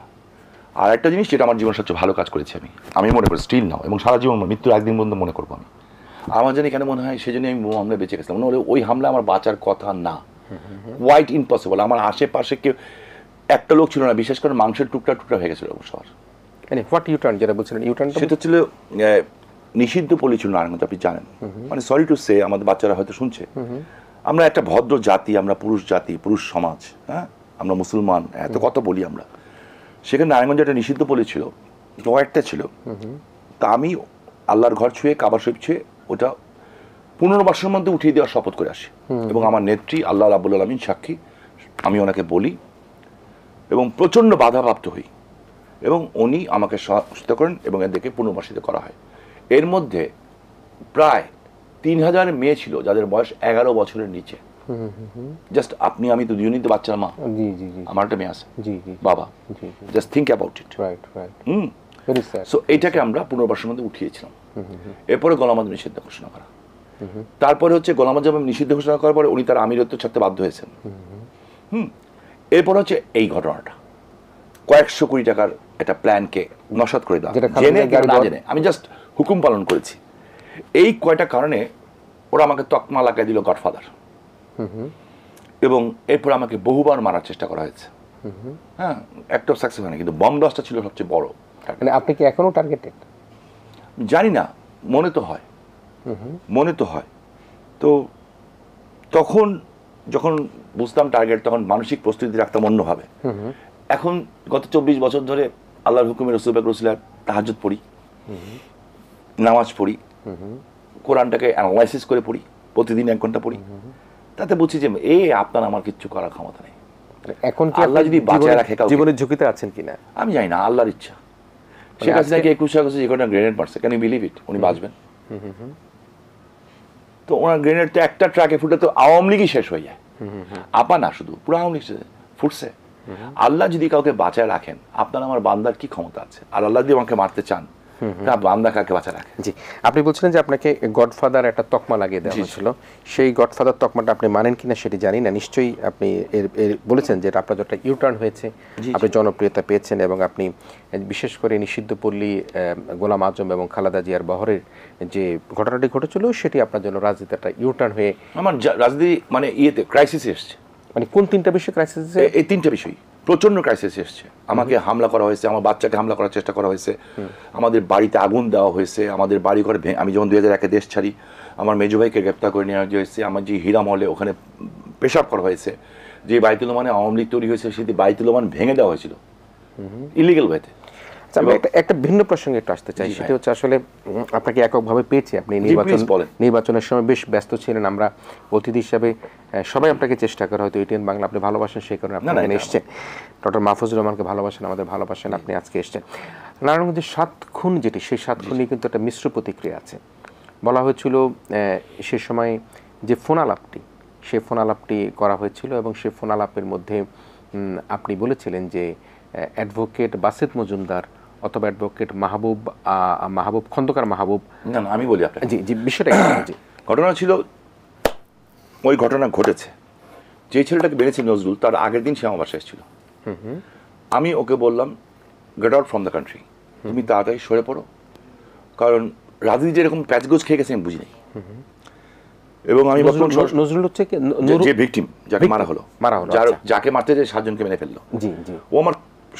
B: আর একটা জিনিস যেটা আমার জীবন সবচেয়ে ভালো কাজ করেছি আমি মনে করি স্টিল নাও, এবং সারা জীবন মৃত্যুর একদিন পর্যন্ত মনে করবো আমি। আমার জানি কেন মনে হয় সেজন্য আমি হামলা বেঁচে গেছিলাম, মনে হলে ওই হামলা আমার বাঁচার কথা না, কোয়াইট ইম্পসিবল। আমার আশেপাশে কেউ একটা লোক ছিল না, বিশেষ করে মাংসের টুকরা টুকরা হয়ে গেছিল সবার।
A: হোয়াট ইউটার্ন যেটা বলছিলেন, ইউটার্ন
B: সেটা ছিল নিষিদ্ধ পল্লী ছিল নারায়ণগঞ্জ, আপনি জানেন। মানে সরি টু সে, আমাদের বাচ্চারা হয়তো শুনছে, আমরা একটা ভদ্র জাতি, আমরা পুরুষ জাতি, পুরুষ সমাজ, হ্যাঁ, আমরা মুসলমান, এত কথা বলি আমরা। সেখানে নারায়ণগঞ্জে একটা নিষিদ্ধ পল্লী ছিল, কয়েকটা ছিল। তা আমি আল্লাহর ঘর ছুঁয়ে, কাবা শরীফ ছুঁয়ে ওটা 15 বর্ষের মধ্যে উঠিয়ে দেওয়ার শপথ করে আসি। এবং আমার নেত্রী আল্লাহ রাব্বুল আলামিন সাক্ষী, আমি ওনাকে বলি এবং প্রচণ্ড বাধাপ্রাপ্ত হই, এবং উনি আমাকে সহযোগিতা করেন এবং এদেরকে পুনর্বাসিত করা হয়। এর মধ্যে প্রায় 3000 মেয়ে ছিল যাদের বয়স 11 বছরের নিচে। জাস্ট আপনি আমি তো দুজনেই তো বাচ্চার মা।
A: জি জি জি।
B: আমার একটা মেয়ে আছে,
A: জি জি
B: বাবা।
A: জি জি।
B: Just think about it.
A: Right right. Very sad.
B: So এইটাকে আমরা 15 বর্ষের মধ্যে উঠিয়েছিলাম। এরপরে গোলাম আজম নিষিদ্ধ ঘোষণা করা। তারপরে হচ্ছে গোলাম আজম নিষিদ্ধ ঘোষণা করার পরে উনি তার আমিরত্ব ছাড়তে বাধ্য হয়েছেন। এরপর হচ্ছে এই ঘটনাটা, কয়েকশো কোটি টাকার একটা প্ল্যানকে নস্যাৎ করে দেওয়া, জেনে কিংবা না জেনে। আমি জাস্ট হুকুম পালন করেছি। এই কয়টা কারণে ওরা আমাকে তকমা লাগাই দিল গডফাদার, এবং এরপর আমাকে বহুবার মারার চেষ্টা করা হয়েছে। হ্যাঁ, একটা সাকসেস হয়নি, কিন্তু বম ব্লাস্টটা ছিল সবচেয়ে বড়।
A: মানে আপনি কি এখনো টার্গেটেড?
B: জানি না, মনে তো হয়, মনে তো হয়। তো তখন যখন বুঝতাম টার্গেট, তখন মানসিক প্রস্তুতি রাখতাম অন্যভাবে। এখন গত 24 বছর ধরে আল্লাহর হুকুমে রসুল পাক রসুলের তাহাজ্জুদ পড়ি, নামাজ পড়ি, কোরআনটাকে অ্যানালাইসিস করে পড়ি, প্রতিদিন 1 ঘন্টা পড়ি। তাতে বুঝছি যে আপনার আমার কিচ্ছু করার ক্ষমতা নেই।
A: এখন কি
B: আল্লাহ যদি বাঁচায় রাখে,
A: জীবনের ঝুঁকিতে আছেন কিনা
B: আমি জানি না, আল্লাহর ইচ্ছা। শেখ হাসিনাকে 21 আগস্টে যে ঘটনা গ্রেনেড মারছে, ক্যান ইউ বিলিভ ইট? উনি বাঁচবেন? তো ওনার গ্রেনেড তো একটা ট্রাকে ফুটে তো আওয়ামী লীগই শেষ হয়ে যায়। আপা না, শুধু পুরো আওয়ামী লীগ ফুটছে। আল্লাহ যদি কাউকে বাঁচায় রাখেন, আপনার আমার বান্দার কি ক্ষমতা আছে? আর আল্লাহ যদি আমাকে মারতে চান, বান্দা কাকে বাঁচা রাখে?
A: জি, আপনি বলছিলেন যে আপনাকে গডফাদার একটা তকমা লাগিয়ে দেওয়া হয়েছিল। সেই গডফাদার তকমাটা আপনি মানেন কিনা সেটি জানি না। নিশ্চয়ই আপনি বলেছেন যে আপনার যতটা ইউটার্ন হয়েছে, আপনি জনপ্রিয়তা পেয়েছেন, এবং আপনি বিশেষ করে নিষিদ্ধ পল্লী, গোলাম আজম এবং খালেদা জিয়ার বহরের যে ঘটনাটি ঘটেছিল, সেটি আপনার জন্য রাজনীতি একটা ইউটার্ন হয়ে,
B: আমার রাজনীতি মানে ইয়েতে ক্রাইসিসে এসছে।
A: মানে কোন 3টা বিষয় ক্রাইসিস?
B: এই 3টা বিষয় প্রচন্ড ক্রাইসিস এসছে। আমাকে হামলা করা হয়েছে, আমার বাচ্চাকে হামলা করার চেষ্টা করা হয়েছে, আমাদের বাড়িতে আগুন দেওয়া হয়েছে, আমাদের বাড়ি ঘরে আমি যখন 2001-এ দেশ ছাড়ি, আমার মেজো ভাইকে গ্রেপ্তার করে নেওয়া হয়েছে, আমার যে হীরা মহলে ওখানে পেশাব করা হয়েছে, যে বাইতুল মানে আওয়ামী লীগ তৈরি হয়েছে, সেটি বাইতুল মান ভেঙে দেওয়া হয়েছিল ইলিগেল ওয়েতে।
A: আমি একটা ভিন্ন প্রসঙ্গে একটু আসতে চাই। সেটা হচ্ছে আসলে আপনাকে এককভাবে পেয়েছি, আপনি নির্বাচনের সময় বেশ ব্যস্ত ছিলেন। আমরা অতিথি হিসাবে সবাই আপনাকে চেষ্টা করে, হয়তো এটিএন বাংলা আপনি ভালোবাসেন, সেই কারণে আপনি এখানে এসেছেন। ডক্টর মাহফুজুর রহমানকে ভালোবাসেন, আমাদের ভালোবাসেন, আপনি আজকে এসেছেন। নারায়ণগঞ্জের 7 খুন, যেটি সেই 7 খুনে কিন্তু একটা মিশ্র প্রতিক্রিয়া আছে। বলা হয়েছিল সে সময় যে ফোন আলাপটি, সেই ফোন আলাপটি করা হয়েছিল, এবং সেই ফোন আলাপের মধ্যে আপনি বলেছিলেন যে অ্যাডভোকেট বাসেত মজুমদার অথবা অ্যাডভোকেট মাহবুব খন্দকার মাহবুব।
B: না, আমি বলি আপনাকে।
A: জি জি, বিষয়টা জি।
B: ঘটনা ছিল, ওই ঘটনা ঘটেছে, যে ছেলেটাকে বেড়েছে নজরুল, তার আগের দিন সে আমার বাসায় এসেছিল। আমি ওকে বললাম, get out from the country, তুমি তাড়াতাড়ি সরে পড়ো, কারণ রাজনীতি যেরকম প্যাচগোজ খেয়ে গেছে আমি বুঝি নাই। এবং আমি
A: নজরুল হচ্ছে
B: যে ভিকটিম, যাকে মারা হলো, যাকে মারতে যে 7 জনকে মেরে ফেললো,
A: জি জি,
B: ও আমার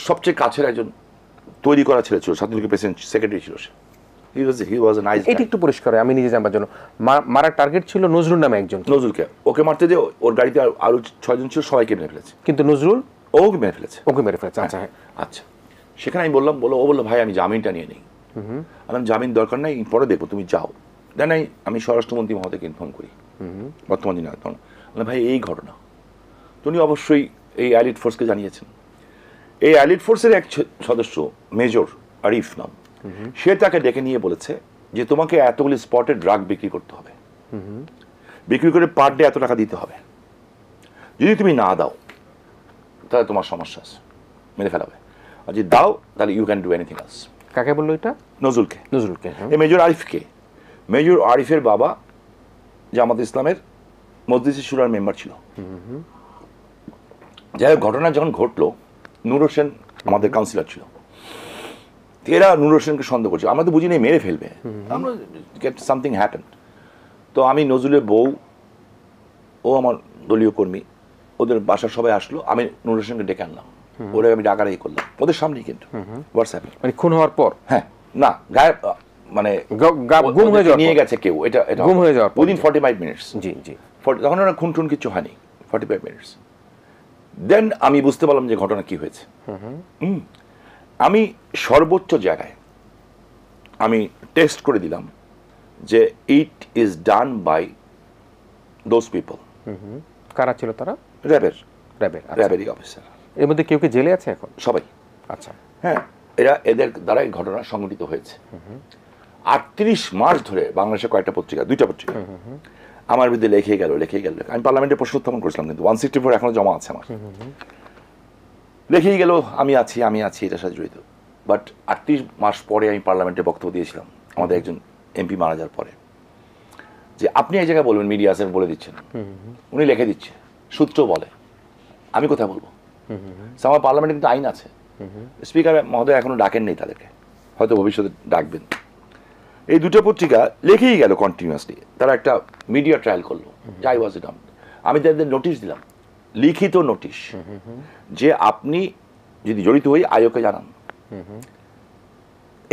B: সবচেয়ে কাছের একজন তৈরি করা ছেলে ছিল, ছাত্রলীগের প্রেসিডেন্ট সেক্রেটারি ছিল সে। হি ওয়াজ এ নাইস গাই।
A: এটা একটু পরিষ্কার আমি নিজে জানবার জন্য, মারার টার্গেট ছিল নজরুল নামে একজন।
B: নজরুলকে ওকে মারতে যে ওর গাড়িতে আরো 6 জন ছিল, সবাইকে মেরে ফেলেছে,
A: কিন্তু নজরুল
B: ওকে মেরে ফেলেছে।
A: আচ্ছা
B: আচ্ছা, সেখানে আমি বললাম, ও বললো ভাই আমি জামিনটা নিয়ে নেই। আমি জামিন দরকার নাই, পরে দেখবো, তুমি যাও। দেন আমি স্বরাষ্ট্রমন্ত্রী মহোদয়কে ইনফর্ম করি, বর্তমান যিনি আছেন, ভাই এই ঘটনা। তো উনি অবশ্যই এই অ্যালিড ফোর্সকে জানিয়েছেন। এই অ্যালিড ফোর্সের এক সদস্য মেজর আরিফ নাম, সে তাকে ডেকে নিয়ে বলেছে যে তোমাকে এতগুলি স্পটে ড্রাগ বিক্রি করতে হবে, বিক্রি করে পার ডে এত টাকা দিতে হবে, যদি তুমি না দাও তাহলে তোমার সমস্যা আছে, মেরে ফেলাবে, আর যদি দাও তাহলে you can do anything else.
A: কাকে বললো এটা?
B: নজরুলকে।
A: এই
B: মেজর আরিফকে। মেজর আরিফের বাবা জামাত ইসলামের মজলিসে শুরার মেম্বার ছিল। যাই হোক, ঘটনা যখন ঘটলো, নূর হোসেন আমাদের কাউন্সিলর ছিল, এরা নূর হোসেনকে সন্দেহ করছে, আমরা তো বুঝি নেই মেরে ফেলবে, আমরা গেট সামথিং হ্যাপেন্ড। তো আমি নজরুলের বউ, ও আমার দলীয় কর্মী, ওদের বাসার সবাই আসলো, আমি নূর হোসেনকে ডেকে আনলাম, ওরা আমি ডাকাডাকি করলাম ওদের সামনেই, কিন্তু হোয়াটসঅ্যাপে,
A: মানে খুন হওয়ার পর।
B: হ্যাঁ, না গায়েব, মানে
A: গুম হয়ে যাওয়া,
B: নিয়ে গেছে কেউ, এটা
A: গুম হয়ে যাওয়ার
B: উইদিন 45 মিনিটস।
A: জি জি,
B: তখন ওরা খুন টুন কিছু হয়নি, 45 মিনিটস। দেন আমি বুঝতে পারলাম যে ঘটনা কি হয়েছে। আমি সর্বোচ্চ জায়গায় আমি টেস্ট করে দিলাম যে it is done by those people.
A: কারা ছিল তারা?
B: র্যাবেরই অফিসার।
A: এর মধ্যে কেউ কি জেলে আছে এখন?
B: সবাই।
A: আচ্ছা।
B: হ্যাঁ, এদের দ্বারা এই ঘটনা সংঘটিত হয়েছে। 38 মাস ধরে বাংলাদেশের কয়েকটা পত্রিকা, 2টা পত্রিকা আমার বিরুদ্ধে লেখে গেল। আমি পার্লামেন্টে প্রশ্ন উত্থাপন করেছিলাম, কিন্তু 164 এখনো জমা আছে আমার। লেখেই গেল আমি আছি এটার সাথে জড়িত। বাট 38 মাস পরে আমি পার্লামেন্টে বক্তব্য দিয়েছিলাম আমাদের একজন এমপি মারা যাওয়ার পরে, যে আপনি এই জায়গায় বলবেন, মিডিয়া আছে বলে দিচ্ছেন, উনি লিখে দিচ্ছে, সূত্র বলে, আমি কোথায় বলবো? আমার পার্লামেন্টে কিন্তু আইন আছে। স্পিকার মহোদয় এখনো ডাকেন নেই তাদেরকে, হয়তো ভবিষ্যতে ডাকবেন। এই 2টা পত্রিকা লিখেই গেল কন্টিনিউয়াসলি। তারা একটা মিডিয়া ট্রায়াল করলো, যাই ওয়াজ ইট। আমি তাদের নোটিশ দিলাম, লিখিত নোটিশ, যে আপনি যদি জড়িত হই আয়োগকে জানান।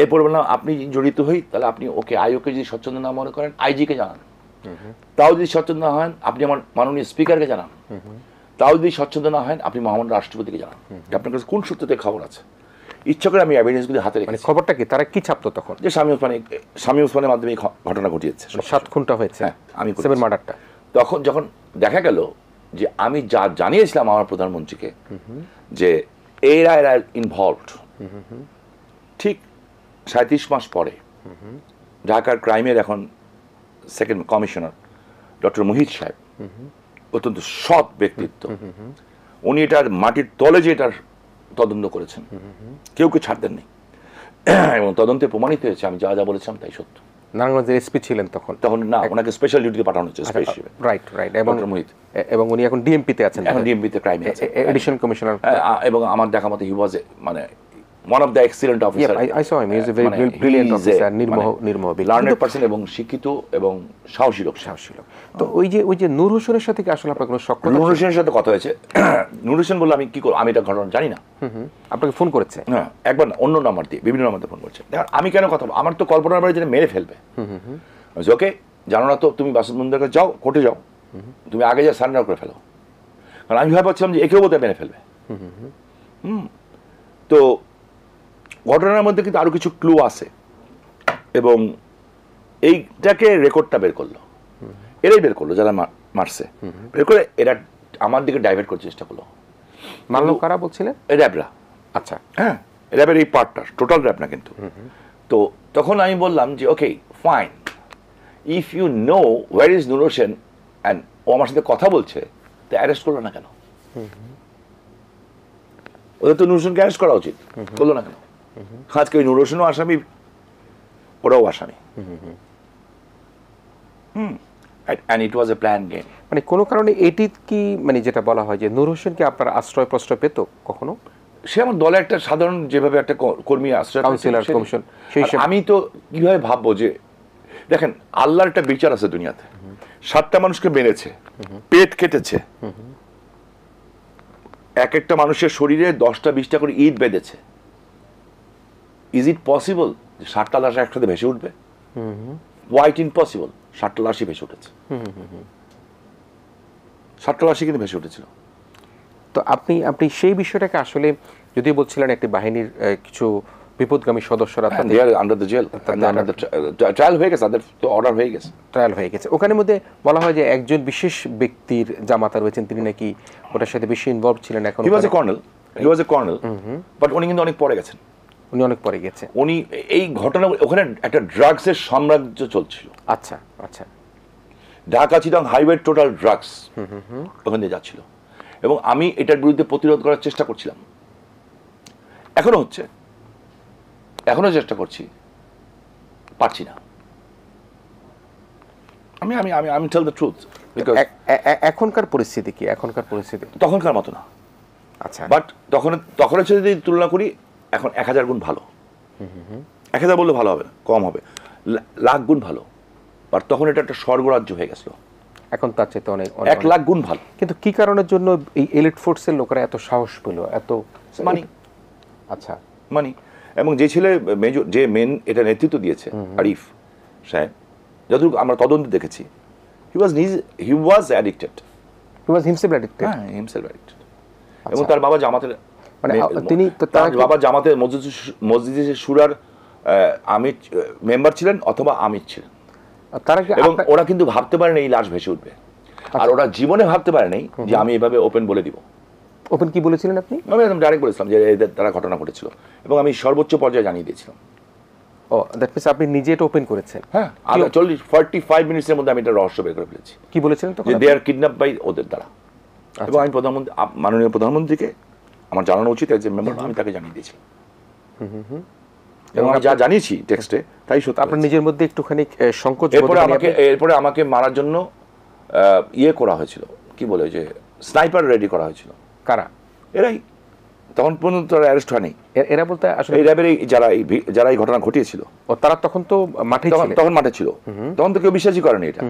B: এরপর বললাম আপনি জড়িত হই তাহলে আপনি ওকে আয়োগকে যদি স্বচ্ছন্দ না মনে করেন আইজিকে জানান। তাও যদি স্বচ্ছন্দ না হয় আপনি আমার মাননীয় স্পিকারকে জানান। তাও যদি স্বচ্ছন্দ না হয় আপনি মহামান্য রাষ্ট্রপতিকে জানান। আপনার কাছে কোন সূত্রতে খবর আছে? ইচ্ছা করে আমি এভিডেন্সগুলি হাতে রেখেছি।
A: খবরটা কি তারা কি ছাপতো তখন?
B: যে শামীম ওসমানের মাধ্যমে এই ঘটনা ঘটিয়েছে,
A: 7 খুনটা হয়েছে।
B: হ্যাঁ, আমি
A: 7 মার্ডারটা।
B: তখন যখন দেখা গেল যে আমি যা জানিয়েছিলাম আমার প্রধানমন্ত্রীকে যে এরা ইনভলভড, ঠিক 37 মাস পরে ঢাকার ক্রাইমের এখন সেকেন্ড কমিশনার ডক্টর মুহিত সাহেব, অত্যন্ত সৎ ব্যক্তিত্ব, উনি এটার মাটির তলে যে এটার তদন্ত করেছেন, কেউ ছাড় দেননি, এবং তদন্তে প্রমাণিত হয়েছে আমি যা যা বলেছিলাম তাই সত্য।
A: নারায়ণগঞ্জের এসপি ছিলেন তখন
B: না, ওনাকে স্পেশাল ডিউটিতে পাঠানো হচ্ছে।
A: রাইট। এবং উনি এখন ডিএমপিতে আছেন।
B: এখন ডিএমপিতে ক্রাইমে আছে,
A: এডিশনাল কমিশনার।
B: এবং আমার দেখা মতে হি ওয়াজ মানে one of the excellent officer.
A: I saw him. He is a very brilliant officer, নির্মোহ
B: learned person এবং শিক্ষিত এবং সাহসী লোক।
A: তো ওই যে নূর হোসেনের সাথে কি আসলে আপনার কোনো সখ্যতা?
B: নূর হোসেনের সাথে কথা হয়েছে। নূর হোসেন বলল আমি কি করব, আমি এটা ঘটনা জানি না।
A: আপনাকে ফোন করেছে?
B: হ্যাঁ, একবার অন্য নাম্বার দিয়ে, বিভিন্ন নাম্বার দিয়ে ফোন করছে। আমি কেন কথা বলবো? আমার তো কল্পনার বাড়ি যেটা মেরে ফেলবে। ওকে, জানো না তো, তুমি বাসুদেবের কাছে যাও, কোর্টে যাও, তুমি আগে যা সারেন্ডার করে ফেলো। কারণ আমি ভাবছিলাম যে একেও বোধহয় মেরে ফেলবে। তো ঘটনার মধ্যে কিন্তু আরো কিছু ক্লু আছে, এবং এইটাকে রেকর্ডটা বের করলো, এরাই বের করলো যারা মারছে, বের করে এরা আমার দিকে ডাইভার্ট করার চেষ্টা করলো।
A: মারলো কারা বলছিলেন?
B: র্যাবরা।
A: আচ্ছা,
B: হ্যাঁ, র্যাবের এই পার্টটা, টোটাল র্যাব না কিন্তু। তো তখন আমি বললাম যে okay fine, if you know where is Noor Hossain and ও আমার সাথে কথা বলছে, তো অ্যারেস্ট করলো না কেন? ওদের তো নূর হোসেনকে অ্যারেস্ট করা উচিত, করলো না কেন? আজকে ওই নূর হোসেনও আসামি, ওরাও আসামি। And it was a planned game.
A: মানে কোনো কারণে এটি কি, মানে যেটা বলা হয় যে নূর হোসেনকে আপনার আশ্রয় প্রশ্রয় পেত কখনো?
B: সে আমার দলে একটা সাধারণ, যেভাবে একটা কর্মী আশ্রয়,
A: কাউন্সিলর, কমিশন,
B: আমি তো কিভাবে ভাববো যে দেখেন আল্লাহর একটা বিচার আছে দুনিয়াতে। 7টা মানুষকে মেরেছে, পেট কেটেছে, এক একটা মানুষের শরীরে 10টা 20টা করে ইট বেঁধেছে। ইজ ইট পসিবল যে 7টা লাশ একসাথে ভেসে উঠবে? White impossible. 7টা লাশই ভেসে উঠেছে, 7টা লাশই কিন্তু ভেসে উঠেছিল।
A: তো আপনি সেই বিষয়টাকে আসলে, যদিও বলছিলেন একটি বাহিনীর কিছু বিপদগামী সদস্যরা
B: আন্ডার দ্য জেল, ট্রায়াল হয়ে গেছে, তাদের তো অর্ডার হয়ে গেছে,
A: ট্রায়াল হয়ে গেছে। ওখানের মধ্যে বলা হয় যে একজন বিশেষ ব্যক্তির জামাতা রয়েছেন, তিনি নাকি ওটার সাথে বেশি ইনভলভ ছিলেন। এখন
B: হি ওয়াজ এ কর্নেল, বাট উনি কিন্তু অনেক পরে গেছেন।
A: উনি অনেক পরে গেছে।
B: উনি এই ঘটনা, ওখানে একটা ড্রাগসের সাম্রাজ্য চলছিল।
A: আচ্ছা আচ্ছা।
B: Dhaka Chittagong highway total drugs ওখান দিয়ে যাচ্ছিল, এবং আমি এটার বিরুদ্ধে প্রতিরোধ করার চেষ্টা করছিলাম, এখনো চেষ্টা করছি, পারছি না। আমি আমি আমি আমি টেল দ্য ট্রুথ।
A: এখনকার পরিস্থিতি কি? এখনকার পরিস্থিতি
B: তখনকার মতো না।
A: আচ্ছা,
B: বাট তখনের সাথে যদি তুলনা করি, এখন 1000 গুণ ভালো। 1000 বললে ভালো হবে না, কম হবে, লাখ গুণ ভালো। বাট তখন এটা একটা স্বর্গরাজ্য হয়ে গেছিল,
A: এখন তার চেয়ে অনেক
B: 1 লাখ গুণ ভালো।
A: কিন্তু কি কারণের জন্য এই এলিট ফোর্সের লোকেরা এত সাহস পেল? এত
B: মানি।
A: আচ্ছা,
B: মানি। এবং যে ছেলে যে মেন এটা নেতৃত্ব দিয়েছে, আরিফ সাহেব, যতটুকু আমরা তদন্তে দেখেছি, হি ওয়াজ অ্যাডিক্টেড।
A: হি ওয়াজ হিমসেলফ অ্যাডিক্টেড।
B: হ্যাঁ, হিমসেলফ অ্যাডিক্টেড। এবং তার বাবা জামাতের
A: মানে তিনি
B: তার বাবা জামাতের মসজিদে সুরার আমির মেম্বার ছিলেন অথবা আমির ছিলেন।
A: তারা কি
B: এবং ওরা কিন্তু ভাবতে পারে না এই লাশ ভেসে উঠবে, আর ওরা জীবনে ভাবতে পারে নাই যে আমি এভাবে ওপেন বলে দিব।
A: ওপেন কি বলেছিলেন আপনি?
B: আমি একদম ডাইরেক্ট বলেছিলাম যে এদের দ্বারা ঘটনা ঘটেছিল, এবং আমি সর্বোচ্চ পর্যায়ে জানিয়ে দিয়েছিলাম।
A: ও দ্যাট মিনস আপনি নিজে এটা ওপেন করেছেন?
B: হ্যাঁ, 45 মিনিটের মধ্যে আমি এটা রহস্য বের করে ফেলেছি।
A: কি বলেছিলেন তখন?
B: যে দে আর কিডন্যাপ বাই ওদের দ্বারা। এবং আমি মাননীয় প্রধানমন্ত্রীকে আমার জানানো উচিত যে মেম্বার, আমি তাকে জানিয়ে দিয়েছি। এবং আমি যা জানিয়েছি টেক্সটে তাই সত্য।
A: আপনার নিজের মধ্যে একটুখানি সংকোচ।
B: এরপরে আমাকে মারার জন্য ইয়ে করা হয়েছিল, কি বলে, যে স্নাইপার রেডি করা হয়েছিল।
A: কারা?
B: এরাই। তখন পর্যন্ত তারা অ্যারেস্ট হয়নি।
A: এরা বলতে আসলে
B: এই র্যাবের যারা এই ঘটনা ঘটিয়েছিল,
A: ও তারা তখন তো মাঠে ছিল।
B: তখন মাঠে ছিল। তখন তো কেউ বিশ্বাসই করেনি এটা।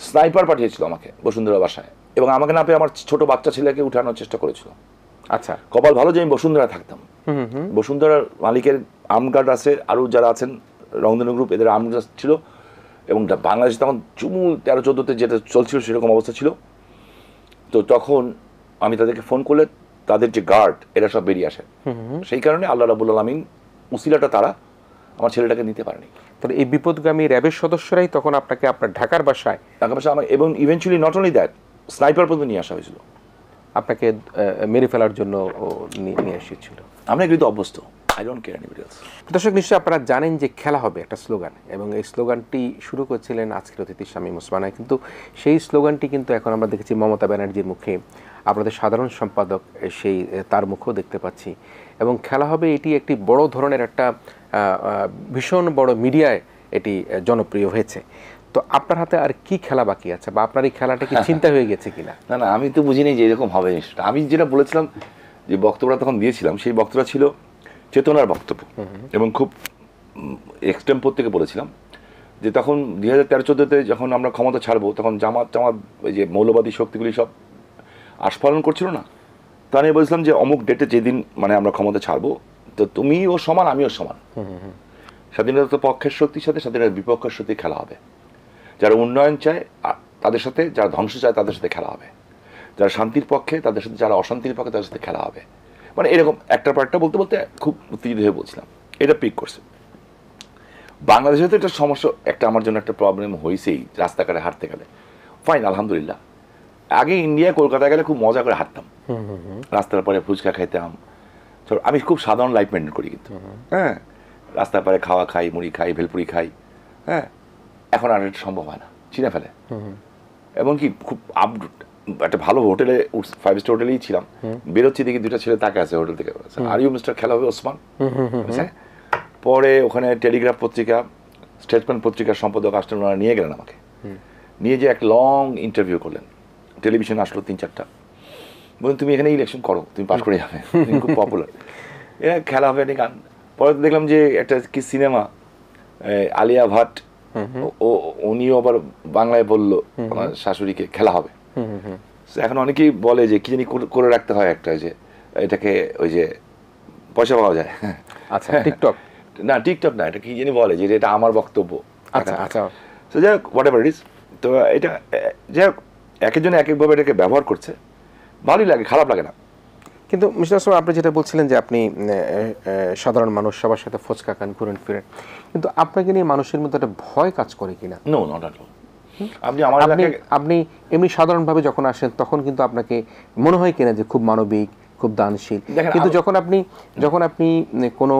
B: স্নাইপার পাঠিয়েছিল আমাকে বসুন্ধরা বাসায়, এবং আমাকে না পেয়ে আমার ছোট বাচ্চা ছেলেকে উঠানোর চেষ্টা করেছিল।
A: আচ্ছা,
B: কপাল ভালো যে আমি বসুন্ধরা থাকতাম। বসুন্ধরার মালিকের আর্মগার্ড আছে, আরও যারা আছেন রংধনু গ্রুপ, এদের আর্মগার্ড ছিল। এবং বাংলাদেশে তখন চুমুল 13-14-তে যেটা চলছিল সেরকম অবস্থা ছিল। তো তখন আমি তাদেরকে ফোন করলে তাদের যে গার্ড এরা সব বেরিয়ে আসে। সেই কারণে আল্লাহ রাব্বুল আলামিন উসিলাটা তারা আমার ছেলেটাকে নিতে পারেনি।
A: তাহলে এই বিপদগামী র্যাবের সদস্যরাই তখন আপনাকে আপনার ঢাকার বাসায়
B: আমার, এবং eventually not only that, sniper পর্যন্ত নিয়ে আসা হয়েছিল।
A: আপনাকে মেরে ফেলার জন্য নিয়ে এসেছিল।
B: আমরা কিন্তু অভ্যস্ত। I don't care anybody else.
A: দর্শক, নিশ্চয়ই আপনারা জানেন যে খেলা হবে একটা স্লোগান, এবং এই স্লোগানটি শুরু করেছিলেন আজকের অতিথি শামীম ওসমান। কিন্তু সেই স্লোগানটি কিন্তু এখন আমরা দেখেছি মমতা ব্যানার্জির মুখে, আপনাদের সাধারণ সম্পাদক তার মুখেও দেখতে পাচ্ছি। এবং খেলা হবে এটি একটি বড় ধরনের একটা ভীষণ বড় মিডিয়ায় এটি জনপ্রিয় হয়েছে। তো আপনার হাতে আর কি খেলা বাকি আছে, বা আপনার এই খেলাটা কি চিন্তা হয়ে গেছে কিনা?
B: না, আমি তো বুঝিনি যে এরকম হবে। আমি যেটা বলেছিলাম, যে বক্তব্যটা তখন দিয়েছিলাম, সেই বক্তব্যটা ছিল চেতনার বক্তব্য, এবং খুব এক্সটেম্পোর থেকে বলেছিলাম যে তখন 2013-14-তে যখন আমরা ক্ষমতা ছাড়বো, তখন জামাত ওই যে মৌলবাদী শক্তিগুলি সব আস্ফালন করছিল না। তো আমি বলছিলাম যে অমুক ডেটে যেদিন মানে আমরা ক্ষমতা ছাড়বো, তো তুমিও সমান, আমিও সমান। স্বাধীনতা পক্ষের শক্তির সাথে স্বাধীনতার বিপক্ষের শক্তি খেলা হবে। যারা উন্নয়ন চায় তাদের সাথে, যারা ধ্বংস চায় তাদের সাথে খেলা হবে। যারা শান্তির পক্ষে তাদের সাথে, যারা অশান্তির পক্ষে তাদের সাথে খেলা হবে। মানে এরকম একটার পর একটা বলতে বলতে খুব উত্তেজিত হয়ে বলছিলাম। এটা পিক করছে। বাংলাদেশে তো একটা সমস্যা, একটা আমার জন্য একটা প্রবলেম হয়েছেই রাস্তাঘাটে হাঁটতে গেলে। ফাইন, আলহামদুলিল্লাহ। আগে ইন্ডিয়া কলকাতায় গেলে খুব মজা করে হাঁটতাম, রাস্তার পরে ফুচকা খাইতাম। আমি খুব সাধারণ লাইফ মেনটেন করি কিন্তু। হ্যাঁ, রাস্তার পরে খাওয়া খাই, মুড়ি খাই, ভেলপুরি খাই। হ্যাঁ, এখন আর এটা সম্ভব হয় না, চিনে ফেলে। এমনকি খুব একটা ভালো হোটেলে, 5 স্টার হোটেলেই ছিলাম, বেরোচ্ছি দেখি দুটা ছেলে তাকে আছে হোটেল থেকে, আর ইউ মিস্টার খেলা হবে ওসমান। পরে ওখানে টেলিগ্রাফ পত্রিকা, স্টেটসম্যান পত্রিকার সম্পাদক আসলেন, ওনারা নিয়ে গেলেন আমাকে, নিয়ে যে এক লং ইন্টারভিউ করলেন। টেলিভিশন আসলো 3-4টা, বলুন তুমি এখানে ইলেকশন করো, তুমি পাস করে যাবে, তুমি খুব পপুলার, এরা খেলা হবে না গান। পরে দেখলাম যে একটা কি সিনেমা, আলিয়া ভাট, উনিও আবার বাংলায় বললো আমার শাশুড়িকে খেলা হবে। এখন অনেকেই বলে যে কি জানি করে রাখতে হয় একটা, যে এটাকে ওই যে পয়সা পাওয়া যায়।
A: আচ্ছা, টিকটক
B: না, টিকটক না, এটা কি জানি বলে যে এটা আমার বক্তব্য।
A: আচ্ছা আচ্ছা,
B: তো যাই হোক, হোয়াট এভার ইট ইজ। তো এটা যাই হোক, একজন এক একভাবে এটাকে ব্যবহার করছে, ভালোই লাগে, খারাপ লাগে না।
A: কিন্তু মিস্টার ওসমান, আপনি যেটা বলছিলেন যে আপনি সাধারণ মানুষ, সবার সাথে ফোচকা খান, ঘুরেন ফিরেন, কিন্তু আপনাকে নিয়ে মানুষের মধ্যে একটা ভয় কাজ করে কিনা?
B: No, not at all.
A: আপনি এমনি সাধারণভাবে যখন আসেন তখন কিন্তু আপনাকে মনে হয় কিনা যে খুব মানবিক, খুব দানশীল, কিন্তু যখন আপনি কোনো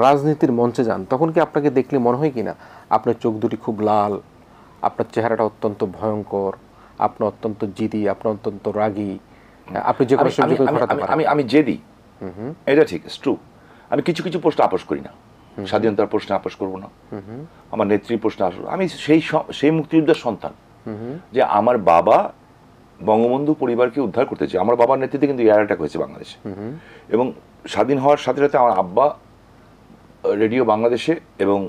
A: রাজনীতির মঞ্চে যান তখন কি আপনাকে দেখলে মনে হয় কিনা আপনার চোখ দুটি খুব লাল, আপনার চেহারাটা অত্যন্ত ভয়ঙ্কর, আপনি অত্যন্ত জিদি, আপনি অত্যন্ত রাগী, আপনি যে কোনো সুযোগ ঘটাতে পারেন?
B: আমি জেদি, এটা ঠিক, ট্রু। আমি কিছু কিছু প্রশ্ন আপোষ করি না, স্বাধীনতার প্রশ্নে আপোষ করবো না, আমার নেত্রীর প্রশ্নে আসবো। আমি সেই মুক্তিযুদ্ধের সন্তান, যে আমার বাবা বঙ্গবন্ধু পরিবারকে উদ্ধার করতে চাই। আমার বাবার নেতৃত্বে কিন্তু এয়ার অ্যাটাক হয়েছে বাংলাদেশে, এবং স্বাধীন হওয়ার সাথে সাথে আমার আব্বা রেডিও বাংলাদেশে এবং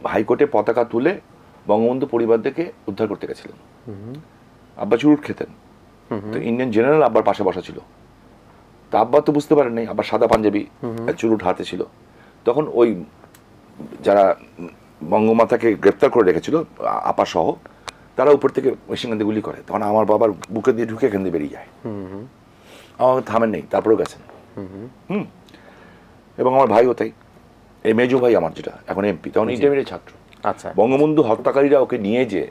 B: হাইকোর্টে পতাকা তুলে বঙ্গবন্ধু পরিবারদেরকে উদ্ধার করতে গেছিলেন। আব্বা চুরুট খেতেন, তো ইন্ডিয়ান জেনারেল আব্বার পাশে বসা ছিল। তা আব্বা তো বুঝতে পারেন নাই, আব্বার সাদা পাঞ্জাবি, চুরুট হাতে ছিল। তখন ওই যারা বঙ্গমাতাকে গ্রেপ্তার করে রেখেছিল আপা সহ, তারা উপর থেকে মেশিন গান দিয়ে গুলি করে। তখন আমার বাবার বুকে দিয়ে ঢুকে এখান দিয়ে বেরিয়ে যায়। আমাকে থামেন নেই, তারপরেও গেছেন। এবং আমার ভাইও তাই। এই মেজো ভাই আমার, যেটা এখন এমপি, তখন ইন্টারমিডিয়েট ছাত্র।
A: আচ্ছা,
B: বঙ্গবন্ধু হত্যাকারীরা ওকে নিয়ে যে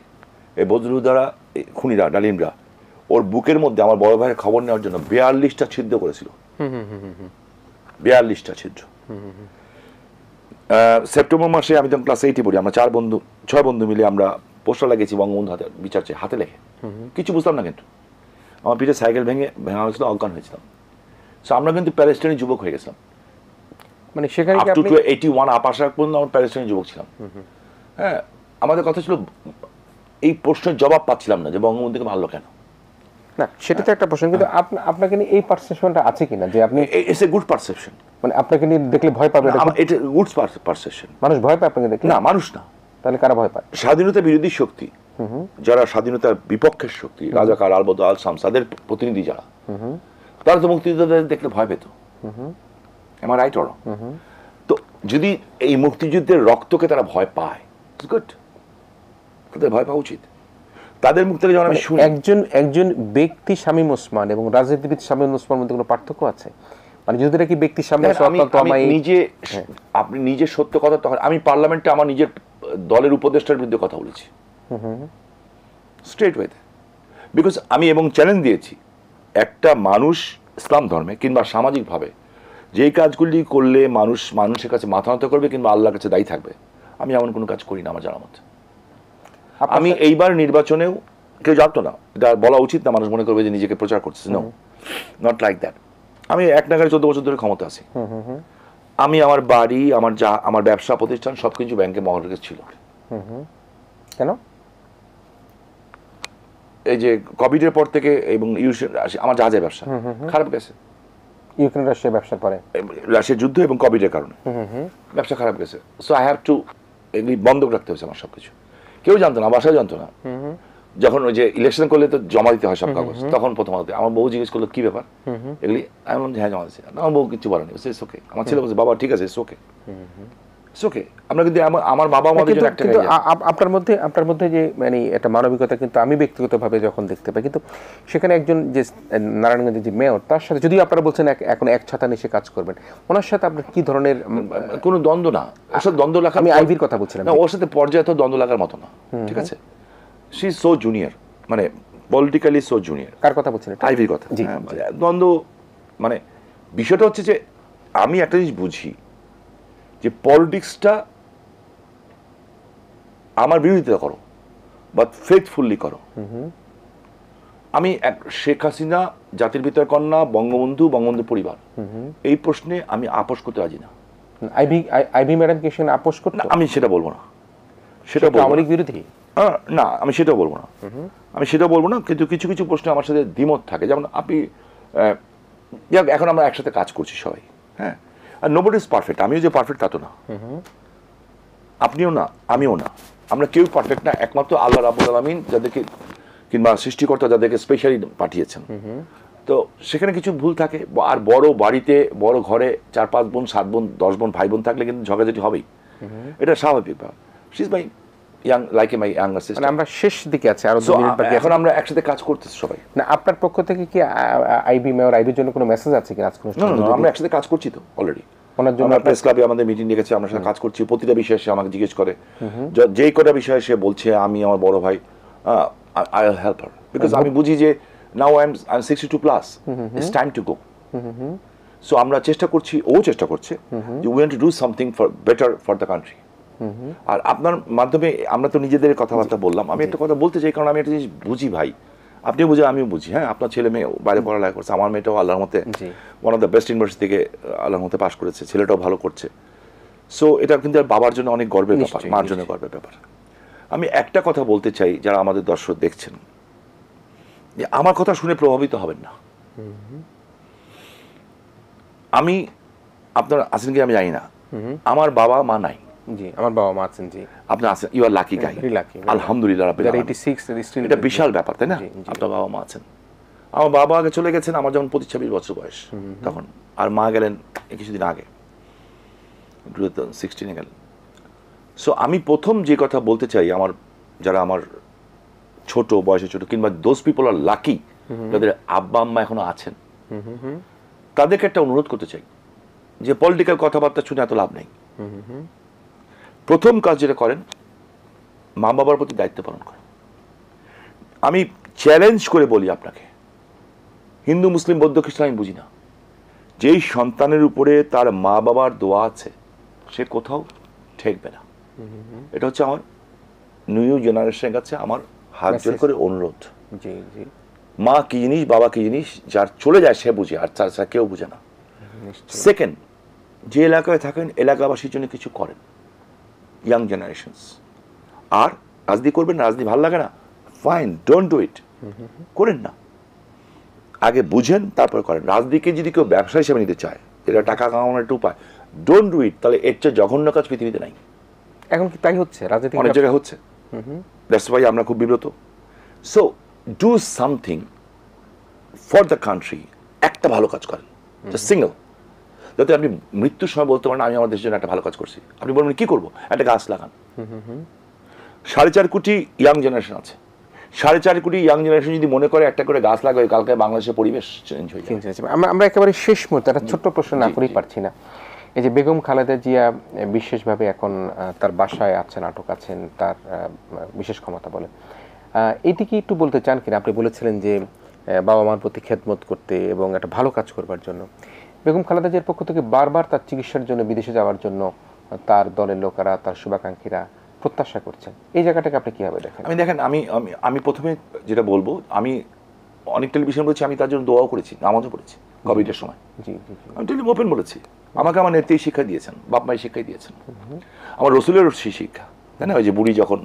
B: এই বদরুদ্দারা, খুনিরা, ডালিমরা, ওর বুকের মধ্যে আমার বড় ভাইয়ের খবর নেওয়ার জন্য 42টা ছিদ্র করেছিল। 42টা ছিদ্র। সেপ্টেম্বর মাসে আমি তখন ক্লাস 8-এ পড়ি, আমরা 6 বন্ধু মিলে আমরা পোস্টার লাগিয়েছি বঙ্গবন্ধু বিচার চেয়ে, হাতে লেখে। কিছু বুঝতাম না, কিন্তু আমার পিঠে সাইকেল ভাঙা হয়েছিল, অজ্ঞান হয়েছিলাম। সো আমরা কিন্তু প্যালেস্টাইনি যুবক হয়ে গেছিলাম।
A: মানে সেখানে
B: আপ টু 81 আপ আসার পর্যন্ত আমরা প্যালেস্টাইনি যুবক ছিলাম। হ্যাঁ, আমাদের কথা ছিল, এই প্রশ্নের জবাব পাচ্ছিলাম না যে বঙ্গবন্ধুকে মারলো কেন।
A: না, সেটা তো একটা প্রশ্ন, কিন্তু আপনাকে নিয়ে এই পারসেপশনটা আছে কিনা যে আপনি,
B: ইটস এ গুড পারসেপশন,
A: মানে আপনাকে নিয়ে দেখলে ভয় পাবে?
B: এটা গুড পারসেপশন।
A: মানুষ ভয় পায় আপনাকে দেখলে?
B: না, মানুষ না।
A: তাহলে কারা ভয় পায়?
B: স্বাধীনতা বিরোধী শক্তি, যারা স্বাধীনতার বিপক্ষের শক্তি, রাজাকার, আলবদর, আল শামস, তাদের প্রতিনিধি যারা, তারা তো মুক্তিযোদ্ধাদের দেখলে ভয় পেত। আমার রাইট অর? তো যদি এই মুক্তিযুদ্ধের রক্তকে তারা ভয় পায়, গুড, তাদের ভয় পাওয়া উচিত। তাদের মুখ থেকে যখন আমি শুনি,
A: একজন ব্যক্তি শামীম ওসমান এবং রাজনীতিবিদ শামীম ওসমানের মধ্যে কোনো পার্থক্য আছে? মানে যদি এটা কি ব্যক্তি সামনে,
B: আপনি নিজে সত্য কথা, তখন আমি পার্লামেন্টে আমার নিজের দলের উপদেষ্টার বিরুদ্ধে কথা বলেছি স্ট্রেট ওয়েতে, বিকজ আমি এবং চ্যালেঞ্জ দিয়েছি, একটা মানুষ ইসলাম ধর্মে কিংবা সামাজিকভাবে যেই কাজগুলি করলে মানুষের কাছে মাথা নত করবে কিংবা আল্লাহর কাছে দায়ী থাকবে, আমি এমন কোনো কাজ করি না আমার জানার মধ্যে। আমি এইবার নির্বাচনেও, কেউ জানতো না, এটা বলা উচিত না, মানুষ মনে করবে যে নিজেকে প্রচার করছে। No, not like that. আমি এক নাগারে 14 বছর ধরে ক্ষমতা আছি। আমি আমার বাড়ি, আমার ব্যবসা প্রতিষ্ঠান সবকিছু ব্যাংকে মর্টগেজ ছিল।
A: কেন?
B: এই যে কোভিডের পর থেকে এবং আমার যা ব্যবসা খারাপ গেছে,
A: ইউক্রেন রাশিয়া ব্যবসার পরে,
B: রাশিয়ার যুদ্ধ এবং কোভিডের কারণে ব্যবসা খারাপ গেছে। সো আই হ্যাভ টু এগুলি বন্ধক রাখতে হয়েছে আমার সবকিছু। কেউ জানতো না, বাসায় জানতো না। যখন ওই যে ইলেকশন করলে তো জমা দিতে হয় সব কাগজ, তখন প্রথমত আমার বউ জিজ্ঞেস করলো কি ব্যাপার এগুলি, আমি বললাম হ্যাঁ জমা দিচ্ছি। আমার বউ কিছু বলেনি, ইটস ওকে। আমার ছেলে বলছে বাবা ঠিক আছে, ইটস ওকে, ইটস ওকে। আমরা কিন্তু আমার বাবা আমাদের জন্য একটা,
A: কিন্তু আপনার মধ্যে যে মানে একটা মানবিকতা কিন্তু আমি ব্যক্তিগতভাবে যখন দেখতে পাই, কিন্তু সেখানে একজন যে নারায়ণগঞ্জের যে মেয়র, তার সাথে যদিও আপনারা বলছেন এখন এক ছাতা নিয়ে কাজ করবেন, ওনার সাথে আপনার কি ধরনের
B: কোনো দ্বন্দ্ব না? ওর সাথে দ্বন্দ্ব লাগা,
A: আমি আইভির কথা বলছিলাম
B: না, ওর সাথে পর্যায়ে তো দ্বন্দ্ব লাগার মতো না, ঠিক আছে? শি ইজ সো জুনিয়র, মানে পলিটিক্যালি সো জুনিয়র।
A: কার কথা বলছেন?
B: আইভির কথা। দ্বন্দ্ব মানে বিষয়টা হচ্ছে যে আমি একটা জিনিস বুঝি যে পলিটিক্সটা আমার বিরোধিতা করো বা ফেথফুল্লি করো। আমি শেখ হাসিনা জাতির পিতার কন্যা, বঙ্গবন্ধু পরিবার, এই প্রশ্নে আমি আপোষ করতে রাজি না।
A: আইভি ম্যাডাম কি সেখানে আপোষ করতে?
B: আমি সেটা বলবো না, সেটা
A: আওয়ামী বিরোধী
B: না, আমি সেটাও বলবো না, কিন্তু কিছু কিছু প্রশ্নে আমার সাথে দ্বিমত থাকে। যেমন আপনি এখন আমরা একসাথে কাজ করছি সবাই, হ্যাঁ, আর নোবডি ইজ পারফেক্ট। আমিও যে পারফেক্ট তা তো না, আপনিও না, আমিও না, আমরা কেউ পারফেক্ট না। একমাত্র আল্লাহ রাব্বুল আলামিন যাদেরকে কিংবা সৃষ্টিকর্তা যাদেরকে স্পেশালি পাঠিয়েছেন, তো সেখানে কিছু ভুল থাকে। আর বড় বাড়িতে, বড় ঘরে 4-5 বোন, 7 বোন, 10 বোন, ভাই বোন থাকলে কিন্তু ঝগড়াঝাটি হবেই, এটা স্বাভাবিক। She is my my younger sister.
A: মানে আমরা শেষ দিকে আছি, আর 2 মিনিট বাকি।
B: এখন আমরা একসাথে কাজ করতেছি সবাই।
A: না, আপনার পক্ষ থেকে কি আইবির জন্য কোনো মেসেজ আছে কি আজকে?
B: আমরা একসাথে কাজ করছি তো অলরেডি।
A: ওনার জন্য
B: প্রেস ক্লাবে আমাদের মিটিং ডেকেছে, আমরা সাথে কাজ করছি। প্রতিটা বিষয়ে সে আমাকে জিজ্ঞেস করে, যেই কটা বিষয়ে সে বলছে আমি আমার বড় ভাই, I will help her, because আমি বুঝি যে now I am 62+, it's time to go. So আমরা চেষ্টা করছি, ও চেষ্টা করছে যে we want to do something for better for the country. আর আপনার মাধ্যমে আমরা তো নিজেদের কথাবার্তা বললাম। আমি একটা কথা বলতে চাই, কারণ আমি একটা জিনিস বুঝি ভাই, আপনিও বুঝে আমিও বুঝি। হ্যাঁ, আপনার ছেলে মেয়ে বাইরে পড়ালেখা করছে, আমার মেয়েটাও আল্লাহর মতে one of the best university থেকে আল্লাহর মতে পাশ করেছে, ছেলেটাও ভালো করছে। সো এটা কিন্তু বাবার জন্য অনেক গর্বের ব্যাপার, মার জন্য গর্বের ব্যাপার। আমি একটা কথা বলতে চাই, যারা আমাদের দর্শক দেখছেন, যে আমার কথা শুনে প্রভাবিত হবেন না। আমি আপনার আছেন কি আমি জানি না, আমার বাবা মা নাই।
A: জি, আমার বাবা মা আছেন। জি,
B: আপনি আছেন, ইউ আর লাকি গাই, আলহামদুলিল্লাহ রাব্বিল আলামিন।
A: 86
B: এটা বিশাল ব্যাপার, তাই না? আপনার বাবা মা আছেন। আমার বাবা আগে চলে গেছেন, আমার যেমন 25-26 বছর বয়স তখন, আর মা গেলেন কিছুদিন আগে, 2016 গেলেন। সো আমি প্রথম যে কথা বলতে চাই, যারা আমার ছোট বয়সে ছোট, কিংবা দোজ পিপল আর লাকি যাদের আব্বা আম্মা এখনো আছেন, তাদেরকে একটা অনুরোধ করতে চাই যে পলিটিক্যাল কথাবার্তা শুনে এত লাভ নেই। প্রথম কাজ যেটা করেন, মা বাবার প্রতি দায়িত্ব পালন করেন। আমি চ্যালেঞ্জ করে বলি আপনাকে, হিন্দু মুসলিম বৌদ্ধ খ্রিস্টান আমি বুঝি না, যেই সন্তানের উপরে তার মা বাবার দোয়া আছে সে কোথাও ঠেকবে না। এটা হচ্ছে আমার নিউ জেনারেশনের কাছে আমার হাত জোর করে অনুরোধ। মা কি জিনিস, বাবা কি জিনিস, যার চলে যায় সে বুঝে, আর তাছাড়া কেউ বুঝে না। সেকেন্ড, যে এলাকায় থাকেন এলাকাবাসীর জন্য কিছু করেন, ইয়াং জেনারেশনস। আর রাজনীতি করবেন, রাজনীতি ভালো লাগে না, ফাইন, ডোন্ট ডু ইট, করেন না। আগে বুঝেন তারপর করেন। রাজনীতিকে যদি কেউ ব্যবসা হিসেবে নিতে চায়, এটা টাকা কামানোর একটা উপায়, ডোন্ট ডু ইট। তাহলে এর চেয়ে জঘন্য কাজ পৃথিবীতে নাই।
A: এখন কি তাই হচ্ছে? রাজনীতি
B: অনেক জায়গায় হচ্ছে, দ্যাটস ওয়াই আমরা খুব বিব্রত। So do something for the country. একটা ভালো কাজ করেন, জাস্ট সিঙ্গল, যাতে আপনি মৃত্যুর সময় বলতে পারেন আমি আমার দেশের জন্য একটা ভালো কাজ করছি। আপনি বলবেন কি করবো, একটা গাছ লাগান। 4.5 কোটি ইয়াং জেনারেশন আছে। 4.5 কোটি ইয়াং জেনারেশন যদি মনে করে একটা করে গাছ লাগাবে, কালকে বাংলাদেশের পরিবেশ চেঞ্জ হয়ে যাবে।
A: আমরা একেবারে শেষ মুহূর্তে একটা ছোট্ট প্রশ্ন না করেই পারছি না। এই যে বেগম খালেদা জিয়া বিশেষভাবে এখন তার বাসায় আছেন, আটক আছেন, তার বিশেষ ক্ষমতা বলে, এটি কি একটু বলতে চান কিনা? আপনি বলেছিলেন যে বাবা মার প্রতি খেদমত করতে এবং একটা ভালো কাজ করবার জন্য। বেগম খালেদা জিয়ার পক্ষ থেকে বারবার তার চিকিৎসার জন্য বিদেশে যাওয়ার জন্য তার দলের লোকেরা, তার শুভাকাঙ্ক্ষীরা প্রত্যাশা করছেন। এই জায়গাটাকে আপনি কিভাবে দেখেন?
B: দেখেন, আমি প্রথমে যেটা বলবো, আমি অনেক টেলিভিশন বলেছি, আমি তার জন্য দোয়াও করেছি, নামাজও পড়েছি কোভিডের সময়। আমি টেলিভিশন ওপেন বলেছি, আমাকে আমার নেত্রী শিক্ষা দিয়েছেন, বাপ মাই শিক্ষাই দিয়েছেন, আমার রসুলের সেই শিক্ষা, তাই না? ওই যে বুড়ি যখন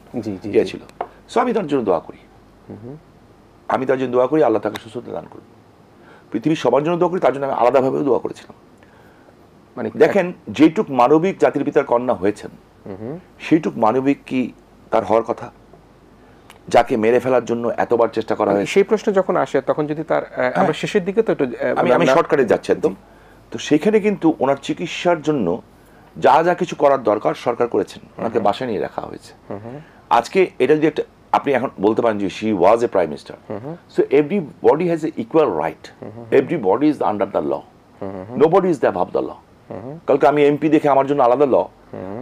B: গিয়েছিল। সো আমি তার জন্য দোয়া করি, আমি তার জন্য দোয়া করি, আল্লাহ তাকে সুস্থতা দান করুন। পৃথিবীর সবার জন্য দোয়া করি, তার জন্য আমি আলাদাভাবেও দোয়া করেছিলাম। মানে দেখেন, যেটুক মানবিক জাতির পিতার কন্যা হয়েছেন, সেইটুক মানবিক কি তার হওয়ার কথা? যাকে মেরে ফেলার জন্য এতবার চেষ্টা করা হয়।
A: সেই প্রশ্ন যখন আসে তখন যদি তার, আমরা শেষের দিকে তো একটু
B: আমি শর্টকাটে যাচ্ছি একদম। তো সেখানে কিন্তু ওনার চিকিৎসার জন্য যা যা কিছু করার দরকার সরকার করেছেন, ওনাকে বাসায় নিয়ে রাখা হয়েছে। আজকে এটা যদি একটা, আপনি এখন বলতে পারেন যে she was a prime minister, so everybody has a equal right, everybody is under the law, nobody is the above the law. কালকে আমি এমপি দেখে আমার জন্য আলাদা ল,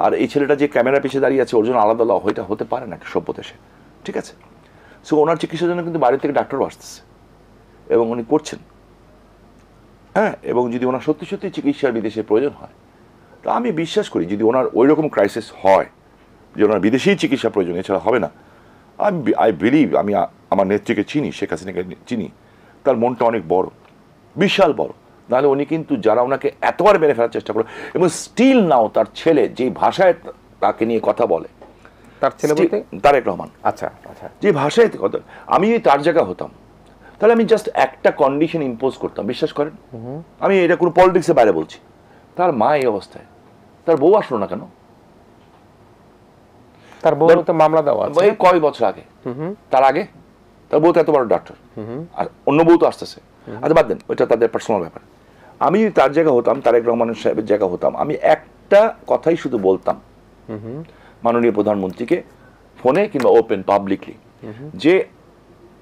B: আর এই ছেলেটা যে ক্যামেরা পিছিয়ে দাঁড়িয়ে আছে ওর জন্য আলাদা ল, ওইটা হতে পারে না একটা সভ্য দেশে, ঠিক আছে? সো ওনার চিকিৎসার জন্য কিন্তু বাইরে থেকে ডাক্তারও আসতেছে এবং উনি করছেন, হ্যাঁ। এবং যদি ওনার সত্যি সত্যি চিকিৎসার বিদেশে প্রয়োজন হয়, তো আমি বিশ্বাস করি যদি ওনার ওই রকম ক্রাইসিস হয় যে ওনার বিদেশেই চিকিৎসা প্রয়োজন, এছাড়া হবে না, আই বিলিভ, আমি আমার নেত্রীকে চিনি, শেখ হাসিনাকে চিনি, তার মনটা অনেক বড়, বিশাল বড়। নাহলে উনি কিন্তু যারা ওনাকে এতবার মেরে ফেলার চেষ্টা করে, এবং স্টিল নাও তার ছেলে যে ভাষায় তাকে নিয়ে কথা বলে,
A: তার ছেলে বলতে
B: তারেক রহমান,
A: আচ্ছা আচ্ছা,
B: যে ভাষায় কথা, আমি তার জায়গা হতাম তাহলে আমি জাস্ট একটা কন্ডিশন ইম্পোজ করতাম, বিশ্বাস করেন। আমি এটা কোনো পলিটিক্সের বাইরে বলছি। তার মা এই অবস্থায়, তার বউ আসলো না কেন?
A: তার বউ তো মামলা দেওয়া আছে
B: কয় বছর আগে, তার আগে তার বউ তো এত বড় ডাক্তার, আর অন্য বউ তো আসতেছে। আচ্ছা বাদ দেন, ওইটা তাদের পার্সোনাল ব্যাপার। আমি তার জায়গা হতাম, তারেক রহমানের সাহেবের জায়গা হতাম, আমি একটা কথাই শুধু বলতাম মাননীয় প্রধানমন্ত্রীকে ফোনে কিংবা ওপেন পাবলিকলি, যে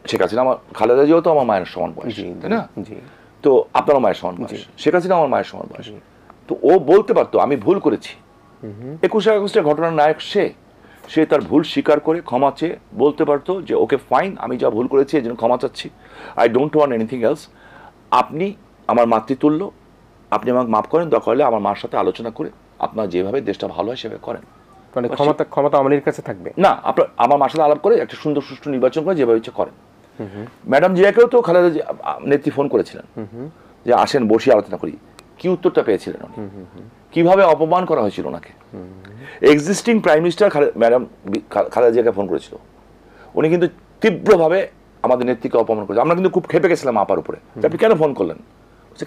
B: শেখ হাসিনা আমার, খালেদা জিয়াও তো আমার মায়ের সমান বয়স, তাই না? তো আপনারও মায়ের সমান বয়স, শেখ হাসিনা আমার মায়ের সমান বয়স। তো ও বলতে পারতো আমি ভুল করেছি। 21 আগস্টের ঘটনার নায়ক সে তার ভুল স্বীকার করে ক্ষমা চেয়ে বলতে পারতো যে ওকে ফাইন, আমি যা ভুল করেছি এই জন্য ক্ষমা চাচ্ছি, I don't want anything else, আপনি আমার মাতৃতুল্য, আপনি আমাকে মাফ করেন, দরকার হলে আমার মার সাথে আলোচনা করে আপনার যেভাবে দেশটা ভালো হয় সেভাবে করেন।
A: মানে ক্ষমতা আমাদের কাছে থাকবে
B: না, আপনার আমার মার সাথে আলাপ করে একটা সুন্দর সুষ্ঠু নির্বাচন করে যেভাবে ইচ্ছে করেন। ম্যাডাম জিয়াকেও তো খালেদা নেত্রী ফোন করেছিলেন যে আসেন বসে আলোচনা করি, কি উত্তরটা পেয়েছিলেন উনি, কিভাবে অপমান করা হয়েছিল ওনাকে। Existing prime minister madam Khaleda জিয়াকে ফোন করেছিল, উনি কিন্তু তীব্রভাবে আমাদের নেত্রীকে অপমান করেছে। আমরা কিন্তু খুব খেপে গেছিলাম আপার উপরে, আপনি কেন ফোন করলেন?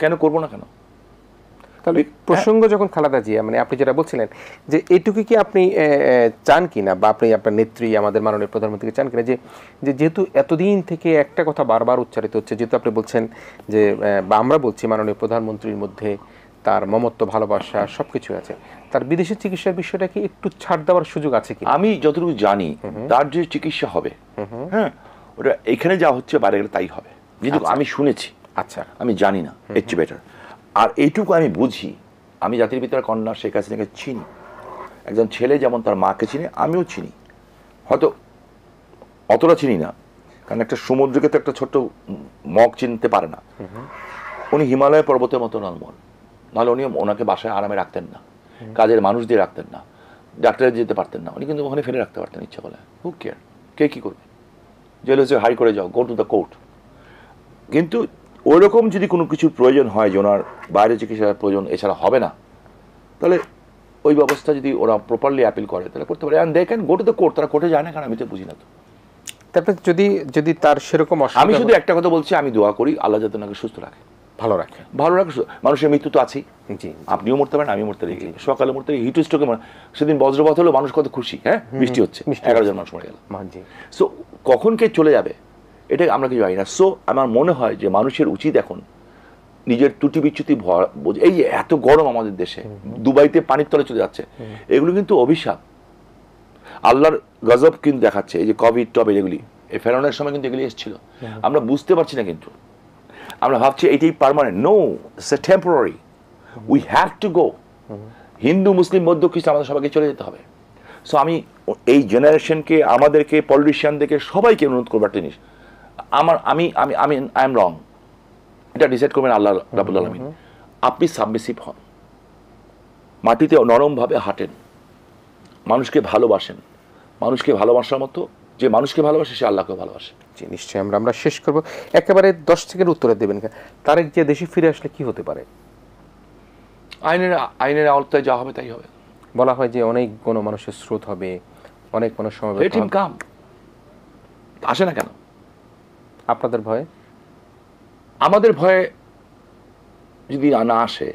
B: কেন করবো না কেন?
A: তাহলে প্রসঙ্গ যখন খালেদা জিয়া, মানে আপনি যেটা বলছিলেন যে এইটুকু কি আপনি চান কিনা, বা আপনি আপনার নেত্রী আমাদের মাননীয় প্রধানমন্ত্রীকে চান কিনা, যে যেহেতু এতদিন থেকে একটা কথা বারবার উচ্চারিত হচ্ছে, যেহেতু আপনি বলছেন যে, বা আমরা বলছি মাননীয় প্রধানমন্ত্রীর মধ্যে তার মমত্ব, ভালোবাসা সবকিছু আছে, তার বিদেশের চিকিৎসার বিষয়টা কি একটু ছাড় দেওয়ার সুযোগ আছে কি?
B: আমি যতটুকু জানি তার যে চিকিৎসা হবে, হ্যাঁ, ওটা এখানে যা হচ্ছে বাইরে গেলে তাই হবে, যেহেতু আমি শুনেছি।
A: আচ্ছা,
B: আমি জানি না, এর চেয়ে বেটার। আর এইটুকু আমি বুঝি, আমি জাতির পিতার কন্যা শেখ হাসিনাকে চিনি, একজন ছেলে যেমন তার মাকে চিনি, আমিও চিনি, হয়তো অতটা চিনি না, কারণ একটা সমুদ্রকে তো একটা ছোট্ট মগ চিনতে পারে না। উনি হিমালয় পর্বতের মতো নরমল, নাহলে উনি ওনাকে বাসায় আরামে রাখতেন না, কাজের মানুষ দিয়ে রাখতেন না, ডাক্তারে যেতে পারতেন না, উনি কিন্তু ওখানে ফেলে রাখতে পারতেন ইচ্ছা বলে। হু কেয়ার, কে কী করবে, জেল হচ্ছে হাই করে যাও, গো টু দ্য কোর্ট। কিন্তু ওইরকম যদি কোনো কিছুর প্রয়োজন হয় যে ওনার বাইরে চিকিৎসার প্রয়োজন এছাড়া হবে না, তাহলে ওই ব্যবস্থা যদি ওরা প্রপারলি অ্যাপিল করে তাহলে করতে পারে। And they can go to the court. তারা কোর্টে যায় না, কারণ আমি তো বুঝি না। তো
A: তারপরে যদি তার সেরকম
B: আমি শুধু একটা কথা বলছি, আমি দোয়া করি আল্লাহ যাতে ওনাকে সুস্থ রাখে,
A: ভালো রাখে।
B: মানুষের মৃত্যু তো আছেই,
A: জি,
B: আপনিও মরতে পারেন, আমি মরতে পারি, সকালে মরতে পারি, হিট স্ট্রোকে সেদিন বজ্রপাত হলো, মানুষ কত খুশি, হ্যাঁ বৃষ্টি হচ্ছে, 11 জন মানুষ মরে গেল। সো কখন কে চলে যাবে এটা আমরা কিছু জানি না। সো আমার মনে হয় যে মানুষের উচিত এখন নিজের ত্রুটি বিচ্যুতি, এই যে এত গরম আমাদের দেশে, দুবাইতে পানির তলে চলে যাচ্ছে, এগুলো কিন্তু অভিশাপ, আল্লাহর গজব কিন্তু দেখাচ্ছে। এই যে কোভিড টবিড এগুলি, এই ফেরাউনের সময় কিন্তু এগুলি এসেছিল, আমরা বুঝতে পারছি না, কিন্তু আমরা ভাবছি এটাই permanent. No, it's a temporary, we have to go. হিন্দু মুসলিম বৌদ্ধ খ্রিস্টান আমাদের সবাইকে চলে যেতে হবে। সো আমি এই জেনারেশনকে, আমাদেরকে, পলিটিশিয়ানদেরকে সবাইকে অনুরোধ করবো একটা জিনিস, আমি আই এম রং, এটা ডিসাইড করবেন আল্লাহ রাব্বুল আলামিন। আপনি সাবমিসিভ হন, মাটিতে নরমভাবে হাঁটেন, মানুষকে ভালোবাসেন, মানুষকে ভালোবাসার মতো, যে মানুষকে ভালোবাসে সে আল্লাহকে ভালোবাসে।
A: জি, নিশ্চয়ই। আমরা শেষ করব, একেবারে 10 সেকেন্ড উত্তরে দেবেন। তারেক যে দেশে ফিরে আসলে কি হতে পারে?
B: আইনের আওতায় যা হবে তাই হবে।
A: বলা হয় যে অনেক গণমানুষের স্রোত হবে, অনেক মানুষ সমাবেশ হবে।
B: কাম আসে না কেন?
A: আপনাদের ভয়ে?
B: আমাদের ভয়ে যদি না আসে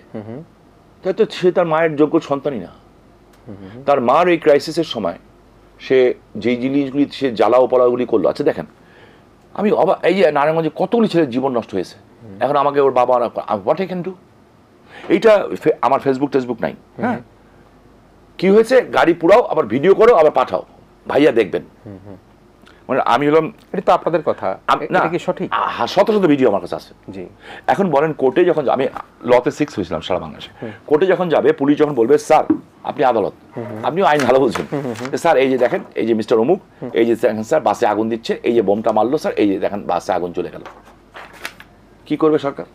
B: তাহলে তো সে তার মায়ের যোগ্য সন্তানই না। তার মার এই ক্রাইসিসের সময় সে যেই জিনিসগুলি, সে জ্বালাও পলাগুলি করলো। আচ্ছা দেখেন, আমি এই যে নারায়ণগঞ্জে কতগুলি ছেলের জীবন নষ্ট হয়েছে, এখন আমাকে ওর বাবা হোয়াট আই ক্যান ডু। এইটা আমার ফেসবুক নাই, হ্যাঁ, কি হয়েছে, গাড়ি পুরাও, আবার ভিডিও করো, আবার পাঠাও, ভাইয়া দেখবেন। মানে আমি হলাম,
A: এটা তো আপনাদের কথা, এটা কি সঠিক?
B: শত শত ভিডিও আমার কাছে আছে।
A: জি,
B: এখন বলেন কোর্টে যখন আমি লতে 6 হয়েছিলাম সারা বাংলাদেশে, কোর্টে যখন যাবে, পুলিশ যখন বলবে স্যার আপনি আদালত, আপনিও আইন ভালো বলছেন, স্যার এই যে দেখেন, এই যে মিস্টার অমুক, এই যে দেখেন স্যার বাসে আগুন দিচ্ছে, এই যে বোমটা মারলো স্যার, এই যে দেখেন বাসে আগুন চলে গেল, কি করবে সরকার?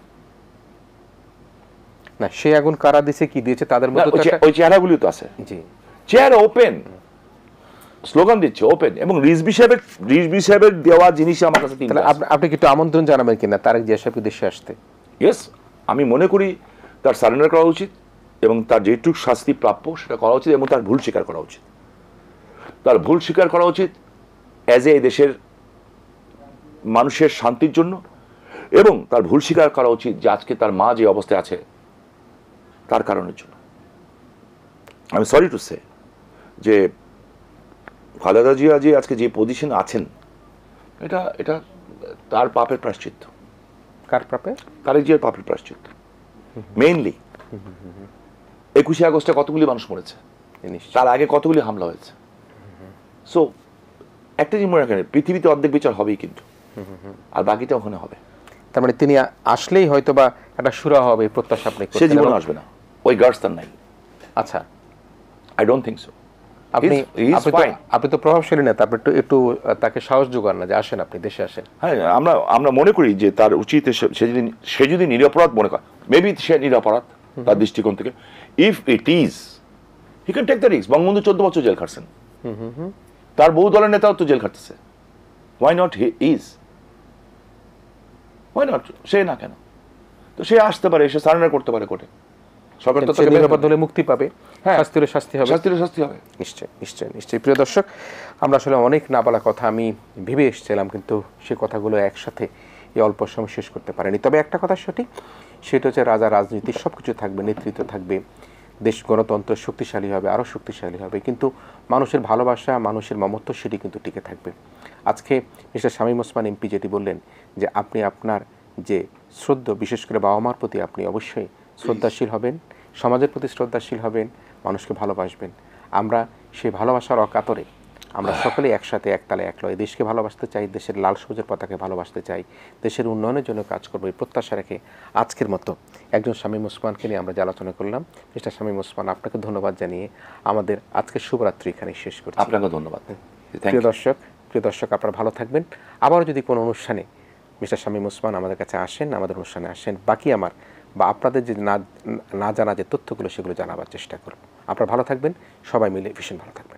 A: না, সে আগুন কারা দিয়েছে, কি দিয়েছে, তাদের মধ্যে
B: ওই চেহারাগুলি তো আছে।
A: জি,
B: চেহারা ওপেন, স্লোগান দিচ্ছে ওপেন, এবং রিজভি সাহেবের দেওয়া জিনিস আমার কাছে তিনটা।
A: আপনি কি একটু আমন্ত্রণ জানাবেন কিনা তারেক জিয়া সাহেবকে দেশে আসতে?
B: ইয়েস, আমি মনে করি তার সারেন্ডার করা উচিত, এবং তার যেটুক শাস্তি প্রাপ্য সেটা করা উচিত, এবং তার ভুল স্বীকার করা উচিত। তার ভুল স্বীকার করা উচিত অ্যাজ এ দেশের মানুষের শান্তির জন্য, এবং তার ভুল স্বীকার করা উচিত যে আজকে তার মা যে অবস্থায় আছে তার কারণের জন্য। আমি সরি টু সে যে খালেদা জিয়া যে আজকে যে পজিশন আছেন, এটা তার পাপের প্রায়শ্চিত্ত।
A: কার পাপে?
B: তারেক জিয়ার পাপের প্রায়শ্চিত্ত। মেইনলি 21শে আগস্টে কতগুলি মানুষ মরেছে, তার আগে কতগুলি হামলা হয়েছে। সো একটা জিনিস মনে রাখেন, পৃথিবীতে অর্ধেক বিচার হবেই, কিন্তু আর বাকিটা ওখানে হবে।
A: তার মানে তিনি আসলেই হয়তো বা একটা সুরা হবে প্রত্যাশা আপনি করছেন?
B: সে জীবনে আসবে না, ওই গার্ডস তার নাই।
A: আচ্ছা,
B: আই ডোন্ট থিঙ্ক সো।
A: আপনি তো প্রভাবশালী না, তারপর একটু তাকে সাহস যোগান না যে আসেন, আপনি দেশে আসেন।
B: হ্যাঁ, আমরা মনে করি যে তার উচিত, সে যদি নিরপরাধ মনে করে, মেবি সে নিরপরাধ তার দৃষ্টিকোণ থেকে, if it is, he can take the risk. Bangabandhu 14 বছর জেল খাটছেন, তার বহু দলের নেতাও তো জেল খাটতেছে। Why not he is, why not সে না কেন? তো সে আসতে পারে, সে সারেন্ডার করতে পারে কোর্টে, সরকার তো তাকে
A: নিরাপদ হলে মুক্তি পাবে, শাস্তির শাস্তি হবে,
B: শাস্তি হবে।
A: নিশ্চয়ই নিশ্চয়ই নিশ্চয়ই। প্রিয় দর্শক, আমরা আসলে অনেক না বলা কথা আমি ভেবে এসেছিলাম, কিন্তু সে কথাগুলো একসাথে এই অল্প সময় শেষ করতে পারেনি। তবে একটা কথা সঠিক, সেটা হচ্ছে রাজা রাজনীতি সব কিছু থাকবে, নেতৃত্ব থাকবে, দেশ গণতন্ত্র শক্তিশালী হবে, আরও শক্তিশালী হবে, কিন্তু মানুষের ভালোবাসা, মানুষের মমত্ব সেটি কিন্তু টিকে থাকবে। আজকে মিস্টার শামীম ওসমান এমপি যেটি বললেন যে আপনি আপনার যে শ্রদ্ধা, বিশেষ করে বাবা মার প্রতি আপনি অবশ্যই শ্রদ্ধাশীল হবেন, সমাজের প্রতি শ্রদ্ধাশীল হবেন, মানুষকে ভালোবাসবেন। আমরা সেই ভালোবাসার অকাতরে আমরা সকলেই একসাথে একতালে এক লয়ে দেশকে ভালোবাসতে চাই, দেশের লাল সবুজের পতাকে ভালোবাসতে চাই, দেশের উন্নয়নের জন্য কাজ করবো এই প্রত্যাশা রেখে আজকের মতো একজন শামীম ওসমানকে নিয়ে আমরা যে আলোচনা করলাম, মিস্টার শামীম ওসমান, আপনাকে ধন্যবাদ জানিয়ে আমাদের আজকের শুভরাত্রি এখানে শেষ করছি।
B: আপনাকে ধন্যবাদ।
A: প্রিয় দর্শক আপনারা ভালো থাকবেন। আবারও যদি কোনো অনুষ্ঠানে মিস্টার শামীম ওসমান আমাদের কাছে আসেন, আমাদের অনুষ্ঠানে আসেন, বাকি আমার বা আপনাদের যে না জানা যে তথ্যগুলো সেগুলো জানাবার চেষ্টা করব। আপনারা ভালো থাকবেন, সবাই মিলে ভীষণ ভালো থাকবেন।